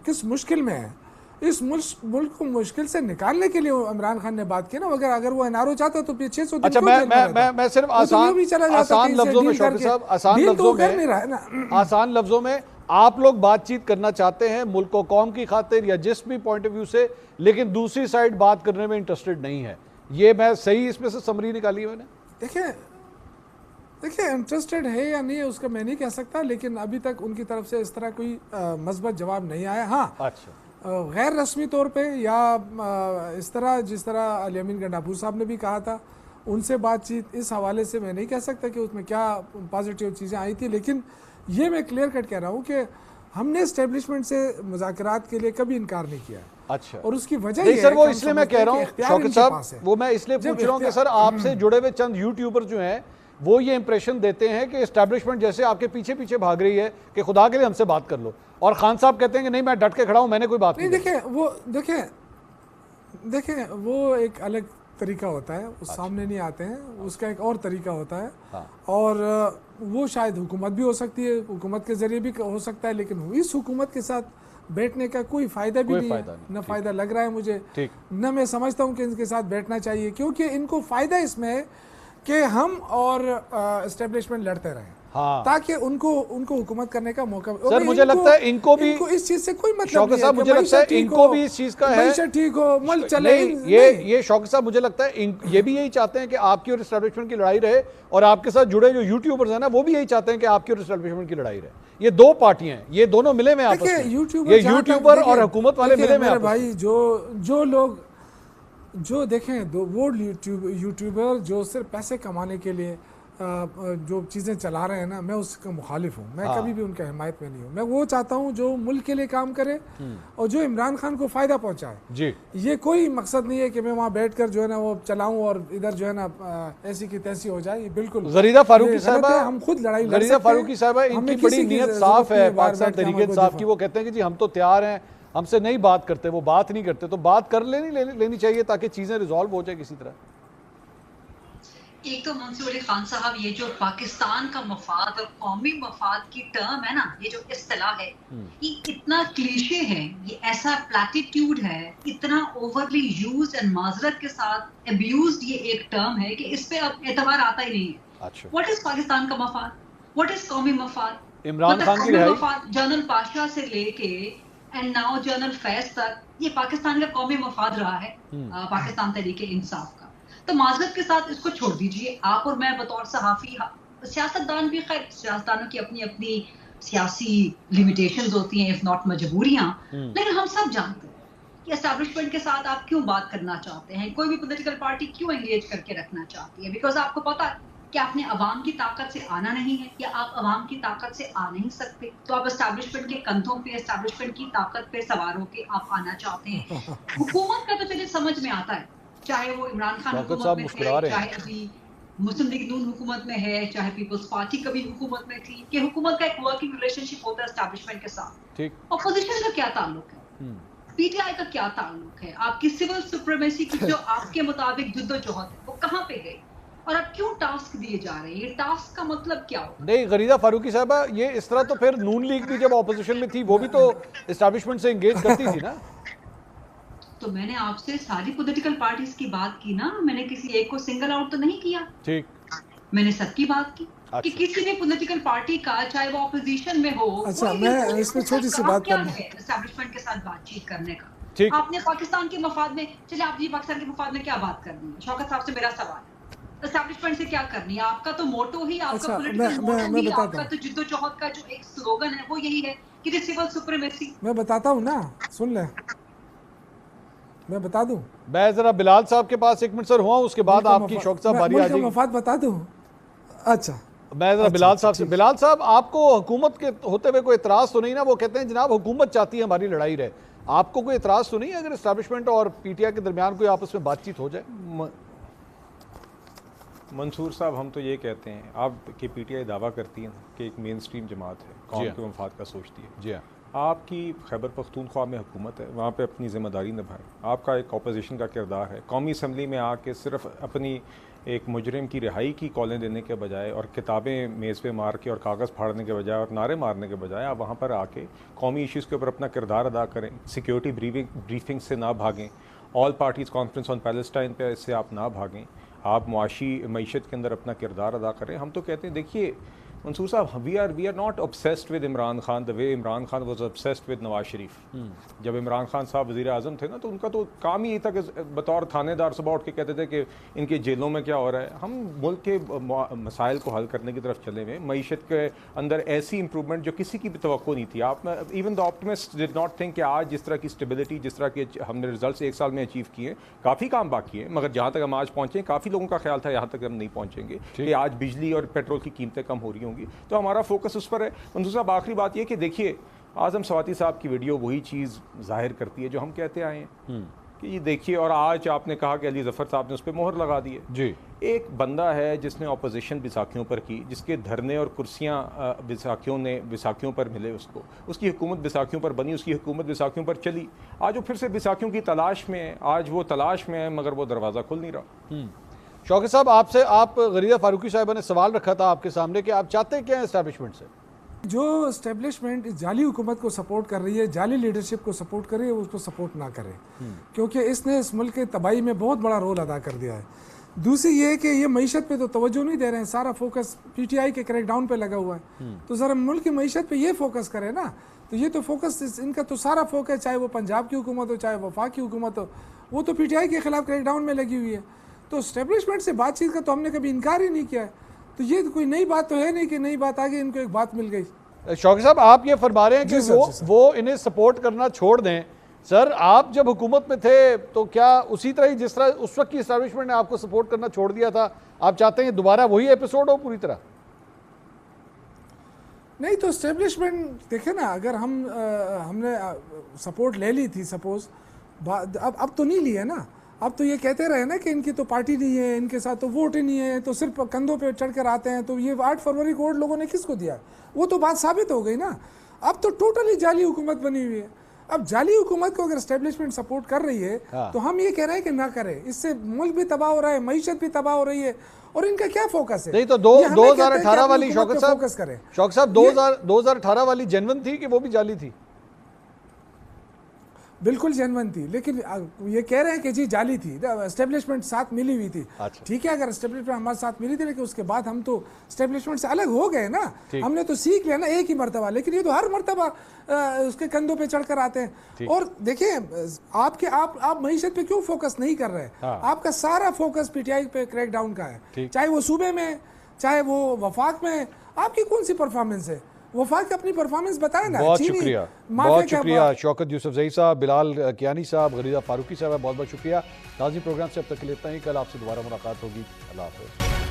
किस मुश्किल में है। इस मुल्क को मुश्किल से निकालने के लिए इमरान खान ने बात की ना। अगर वो एनआरओ चाहता तो 600 दिन। अच्छा, मैं सिर्फ आसान लफ्जों में शौकत साहब, आसान लफ्जों में आप लोग बातचीत करना चाहते हैं मुल्क को कौम की खातिर या जिस भी पॉइंट ऑफ व्यू से, लेकिन दूसरी साइड बात करने में इंटरेस्टेड नहीं है। ये मैं सही इसमें से समरी निकाली मैंने? देखिए इंटरेस्टेड है या नहीं है उसका मैं नहीं कह सकता, लेकिन अभी तक उनकी तरफ से इस तरह कोई मस्बत जवाब नहीं आया। हाँ, अच्छा, गैर रस्मी तौर पे या इस तरह जिस तरह अली अमीन गंडापुर साहब ने भी कहा था, उनसे बातचीत, इस हवाले से मैं नहीं कह सकता कि उसमें क्या पॉजिटिव चीज़ें आई थी। लेकिन ये मैं क्लियर कट कह रहा हूँ कि हमने इस्टेब्लिशमेंट से मुज़ाकरात के लिए कभी इनकार नहीं किया। अच्छा, और उसकी वजह नहीं सर, वो इसलिए मैं कह रहा हूँ शौकत साहब, वो मैं इसलिए पूछ रहा हूँ कि सर आपसे जुड़े हुए चंद यूट्यूबर जो हैं वो ये इंप्रेशन देते हैं कि इस्टेब्लिशमेंट जैसे आपके पीछे पीछे भाग रही है कि खुदा के लिए हमसे बात कर लो, और खान साहब कहते हैं कि नहीं, मैं डट के खड़ा हूं, मैंने कोई बात नहीं। देखें वो एक अलग तरीका होता है, वो सामने नहीं आते हैं, उसका एक और तरीका होता है। हाँ। और वो शायद हुकूमत भी हो सकती है, हुकूमत के जरिए भी हो सकता है, लेकिन इस हुकूमत के साथ बैठने का कोई फायदा भी नहीं है। न फायदा लग रहा है मुझे, न मैं समझता हूँ कि इनके साथ बैठना चाहिए, क्योंकि इनको फायदा इसमें है कि हम और एस्टेब्लिशमेंट लड़ते रहें। हाँ। ताकि उनको हुकूमत करने का मौका। सर मुझे लगता है इनको भी इस चीज से कोई मतलब शौकत साहब, मुझे लगता है इनको भी इस चीज का है, ठीक हो मुल्क चले। ये शौकत साहब मुझे लगता है ये भी यही चाहते हैं कि आपकी और एस्टेब्लिशमेंट की लड़ाई रहे, और आपके साथ जुड़े जो यूट्यूबर्स हैं ना वो भी यही चाहते हैं कि आपकी और एस्टेब्लिशमेंट की लड़ाई रहे। ये दो पार्टियां हैं, ये दोनों मिले में आपस में, ये यूट्यूबर और हुकूमत वाले मिले में। भाई जो लोग जो देखें वो यूट्यूबर जो सिर्फ पैसे कमाने के लिए जो चीज़ें चला रहे हैं ना, मैं उसका मुखालिफ हूँ। मैं कभी भी उनका हिमायत में नहीं हूँ। मैं वो चाहता हूँ जो मुल्क के लिए काम करे और जो इमरान खान को फ़ायदा पहुँचाए जी। ये कोई मकसद नहीं है कि मैं वहाँ बैठकर जो है ना वो चलाऊँ और इधर जो है ना ऐसी की तैसी हो जाए। ये बिल्कुल ग़रीदा फारूकी साहबा, हम खुद लड़ाई ग़रीदा फारूकी साहबा, इनकी बड़ी नीयत साफ है पाकिस्तान तहरीक इंसाफ की। वो कहते हैं कि जी हम तो तैयार हैं, हमसे नहीं बात करते, वो बात नहीं करते, तो बात कर लेनी चाहिए ताकि चीज़ें रिजॉल्व हो जाए किसी तरह। एक तो मंसूर अली खान साहब, ये जो पाकिस्तान का मफाद और कौमी मफाद की टर्म है ना, ये जो इस्तिलाह है, ये इतना क्लीशे है, ये ऐसा प्लेटिट्यूड है, इतना ओवरली यूज्ड एंड माजरत के साथ अब्यूज्ड ये एक टर्म है कि इस पे अब एतबार आता ही नहीं है। अच्छा, व्हाट इज पाकिस्तान का मफाद, व्हाट इज कौमी मफाद? इमरान खान की रिहाई, जनरल पाशा से लेके एंड नाउ जनरल फैज तक ये पाकिस्तान का कौमी मफाद रहा है, पाकिस्तान तहरीके इंसाफ का। तो माजरत के साथ इसको छोड़ दीजिए। आप और मैं बतौर सहाफी, सियासतदान भी, खैर सियासतदानों की अपनी अपनी सियासी लिमिटेशंस होती हैं, इफ नॉट मजबूरियां, लेकिन हम सब जानते हैं कि एस्टैब्लिशमेंट के साथ आप क्यों बात करना चाहते हैं, कोई भी पॉलिटिकल पार्टी क्यों एंगेज करके रखना चाहती है। बिकॉज आपको पता है कि आपने अवाम की ताकत से आना नहीं है, या आप अवाम की ताकत से आ नहीं सकते, तो आप एस्टैब्लिशमेंट के कंधों पे, एस्टैब्लिशमेंट की ताकत पे सवार होकर आप आना चाहते हैं। हुकूमत का तो चलिए समझ में आता है, चाहे वो इमरान खान हुकूमत में थे, चाहे अभी मुस्लिम लीग नून हुकूमत में है, चाहे पीपल्स पार्टी कभी हुकूमत में थी, कि हुकूमत का एक वर्किंग रिलेशनशिप होता है एस्टैब्लिशमेंट के साथ। अपोजिशन का क्या ताल्लुक है, पीटीआई का क्या ताल्लुक है, आपकी सिविल सुप्रीमेसी की जो आपके मुताबिक जद्दोजहद है वो कहाँ पे गई, और अब क्यों टास्क दिए जा रहे हैं? ये टास्क का मतलब क्या होता है? नहीं गरीदा फारूकी साहबा, ये इस तरह तो फिर नून लीग भी जब ऑपोजिशन में थी वो भी तो एस्टैब्लिशमेंट से एंगेज करती थी ना। तो मैंने आपसे सारी पॉलिटिकल पार्टीज की बात की ना, मैंने किसी एक को सिंगल आउट तो नहीं किया। ठीक, मैंने सबकी बात की। अच्छा। कि किसी भी पॉलिटिकल पार्टी का, चाहे वो ऑपोजिशन में हो, अच्छा, मैं इसमें छोटी सी बात करना है एस्टैब्लिशमेंट के साथ बातचीत करने का। ठीक, आपने पाकिस्तान के मफाद में, चलिए आप जी पाकिस्तान के मफाद में क्या बात करनी है? शौकत साहब से मेरा सवाल है, एस्टैब्लिशमेंट से क्या करनी है? आपका तो मोटो ही, आपका पॉलिटिकल मोटो ही, आपका तो जिद्दोजहद का जो एक स्लोगन है वो यही है कि सिविल सुप्रीमेसी। मैं बताता हूँ ना, सुन ले, मैं बता दूं। मैं जरा बिलाल साहब के पास 1 मिनट सर हुआ, उसके बाद आपकी शौकत साहब बारी आ जाएगी। मफाद बता दूं। अच्छा, मैं जरा बिलाल साहब से, बिलाल साहब आपको हुकूमत के होते हुए कोई इतराज तो नहीं ना? वो कहते हैं जनाब हुकूमत चाहती है हमारी लड़ाई रहे, आपको कोई इतराज तो नहीं है अगर एस्टैब्लिशमेंट और पीटीआई के दरमियान कोई आपस में बातचीत हो जाए? मंसूर साहब, हम तो ये कहते हैं, आप कि पीटीआई दावा करती है कि एक मेन स्ट्रीम जमात है, कौम के मफाद का सोचती है। जी हाँ, आपकी खैबर पख्तूनख्वा में हुकूमत है, वहाँ पे अपनी ज़िम्मेदारी निभाएं। आपका एक अपोजिशन का किरदार है, कौमी असम्बली में आके सिर्फ अपनी एक मुजरिम की रिहाई की कॉलें देने के बजाय और किताबें मेज़ पे मार के और कागज़ फाड़ने के बजाय और नारे मारने के बजाय आप वहाँ पर आके कौमी इश्यूज़ के ऊपर अपना किरदार अदा करें। सिक्योरिटी ब्रीफिंग से ना भागें, all parties conference on Palestine पे इससे आप ना भागें, आप मुआशी मईशत के अंदर अपना किरदार अदा करें। हम तो कहते हैं, देखिए Mansoor sahab, we are not obsessed with Imran Khan the way Imran Khan was obsessed with Nawaz Sharif. जब इमरान खान साहब वज़ीर आज़म थे ना, तो उनका तो काम ही यही था कि बतौर थानेदार सुबह उठ के कहते थे कि इनके जेलों में क्या हो रहा है। हम मुल्क के मसाइल को हल करने की तरफ चले हुए, मईशत के अंदर ऐसी इंप्रूवमेंट जो किसी की भी तवक्को नहीं थी। आप even the optimist did not think कि आज जिस तरह की स्टेबिलिटी, जिस तरह के हमने रिजल्ट 1 साल में अचीव किए, काफ़ी काम बाकी है, मगर जहाँ तक हम आज पहुँचे, काफ़ी लोगों का ख्याल था यहाँ तक हम नहीं पहुँचेंगे कि आज बिजली और पेट्रोल की कीमतें कम हो रही होंगी। तो हमारा फोकस उस पर है। मंसूर साहब, आखिरी बात यह कि देखिए, आज़म सवाती साहब की वीडियो वही चीज़ जाहिर करती है जो हम कहते आए हैं कि ये देखिए, और आज आपने कहा कि अली ज़फ़र साहब ने उस पर मोहर लगा दी है। जी, एक बंदा है जिसने अपोजिशन बैसाखियों पर की, जिसके धरने और कुर्सियाँ बैसाखियों पर मिले उसको, उसकी हुकूमत बैसाखियों पर बनी, उसकी हुकूमत बैसाखियों पर चली। आज वो फिर से बैसाखियों की तलाश में है, आज वो तलाश में है, मगर वो दरवाज़ा खुल नहीं रहा। शौकत साहब, आपसे, आप गरीदा फारूकी साहिबा ने सवाल रखा था आपके सामने कि आप चाहते क्या हैं एस्टैब्लिशमेंट से? जो एस्टेब्लिशमेंट इस जाली हुकूमत को सपोर्ट कर रही है, जाली लीडरशिप को सपोर्ट कर रही है, उसको सपोर्ट ना करे, क्योंकि इसने इस मुल्क के तबाही में बहुत बड़ा रोल अदा कर दिया है। दूसरी ये है कि ये मईशत पे तो तवज्जो नहीं दे रहे हैं, सारा फोकस पीटीआई के क्रैकडाउन पे लगा हुआ है। तो ज़रा मुल्क की मईशत पे ये फोकस करे ना, तो ये तो फोकस इनका तो सारा फोकस, चाहे वो पंजाब की हुकूमत हो, चाहे वफाक की हुकूमत हो, वो तो पीटीआई के खिलाफ क्रैकडाउन में लगी हुई है। तो एस्टेब्लिशमेंट से बातचीत का तो हमने कभी इनकार ही नहीं किया है। तो ये कोई नई बात तो है नहीं कि नई बात आ गई, इनको एक बात मिल गई। शौकत साहब, आप ये फरमा रहे हैं कि वो इन्हें सपोर्ट करना छोड़ दें। सर, आप जब हुकूमत में थे तो क्या उसी तरह ही जिस तरह उस वक्त की एस्टैब्लिशमेंट ने आपको सपोर्ट करना छोड़ दिया था, आप चाहते हैं दोबारा वही एपिसोड हो पूरी तरह? नहीं, तो एस्टेब्लिशमेंट देखे ना, अगर हमने सपोर्ट ले ली थी सपोज, अब तो नहीं ली है ना। अब तो ये कहते रहे ना कि इनकी तो पार्टी नहीं है, इनके साथ तो वोट ही नहीं है, तो सिर्फ कंधों पे चढ़ कर आते हैं। तो ये 8 फरवरी को वोट लोगों ने किसको दिया? वो तो बात साबित हो गई ना। अब तो टोटली जाली हुकूमत बनी हुई है। अब जाली हुकूमत को अगर एस्टेब्लिशमेंट सपोर्ट कर रही है हाँ। तो हम ये कह रहे हैं कि ना करें, इससे मुल्क भी तबाह हो रहा है, मईशत भी तबाह हो रही है, और इनका क्या फोकस है? नहीं तो ये हमें कहते हैं कि 2018 अपनी वाली हुकूमत शौकत पे साहब, फोकस करें। शौकत साहब 2018 वाली जेन्युइन थी कि वो भी जाली थी? बिल्कुल जेन्युइन थी, लेकिन ये कह रहे हैं कि जी जाली थी, एस्टेब्लिशमेंट साथ मिली हुई थी। अच्छा। ठीक है, अगर एस्टेब्लिशमेंट हमारे साथ मिली थी, लेकिन उसके बाद हम तो एस्टेब्लिशमेंट से अलग हो गए ना, हमने तो सीख लिया ना एक ही मरतबा, लेकिन ये तो हर मरतबा उसके कंधों पे चढ़कर आते हैं। और देखिए आप मईशत पे क्यों फोकस नहीं कर रहे? हाँ। आपका सारा फोकस पीटीआई पे क्रैकडाउन का है, चाहे वो सूबे में, चाहे वो वफाक में। आपकी कौन सी परफॉर्मेंस है? वफाक अपनी परफॉर्मेंस बताए ना। बहुत चीनी शुक्रिया, माफिया बहुत क्या शुक्रिया शौकत यूसुफजई साहब, बिलाल कियानी साहब, गरीदा फारूकी साहब, बहुत बहुत शुक्रिया। नाज़रीन, प्रोग्राम से अब तक के लिए इतना ही। कल आपसे दोबारा मुलाकात होगी। अल्लाह हाफ़िज़।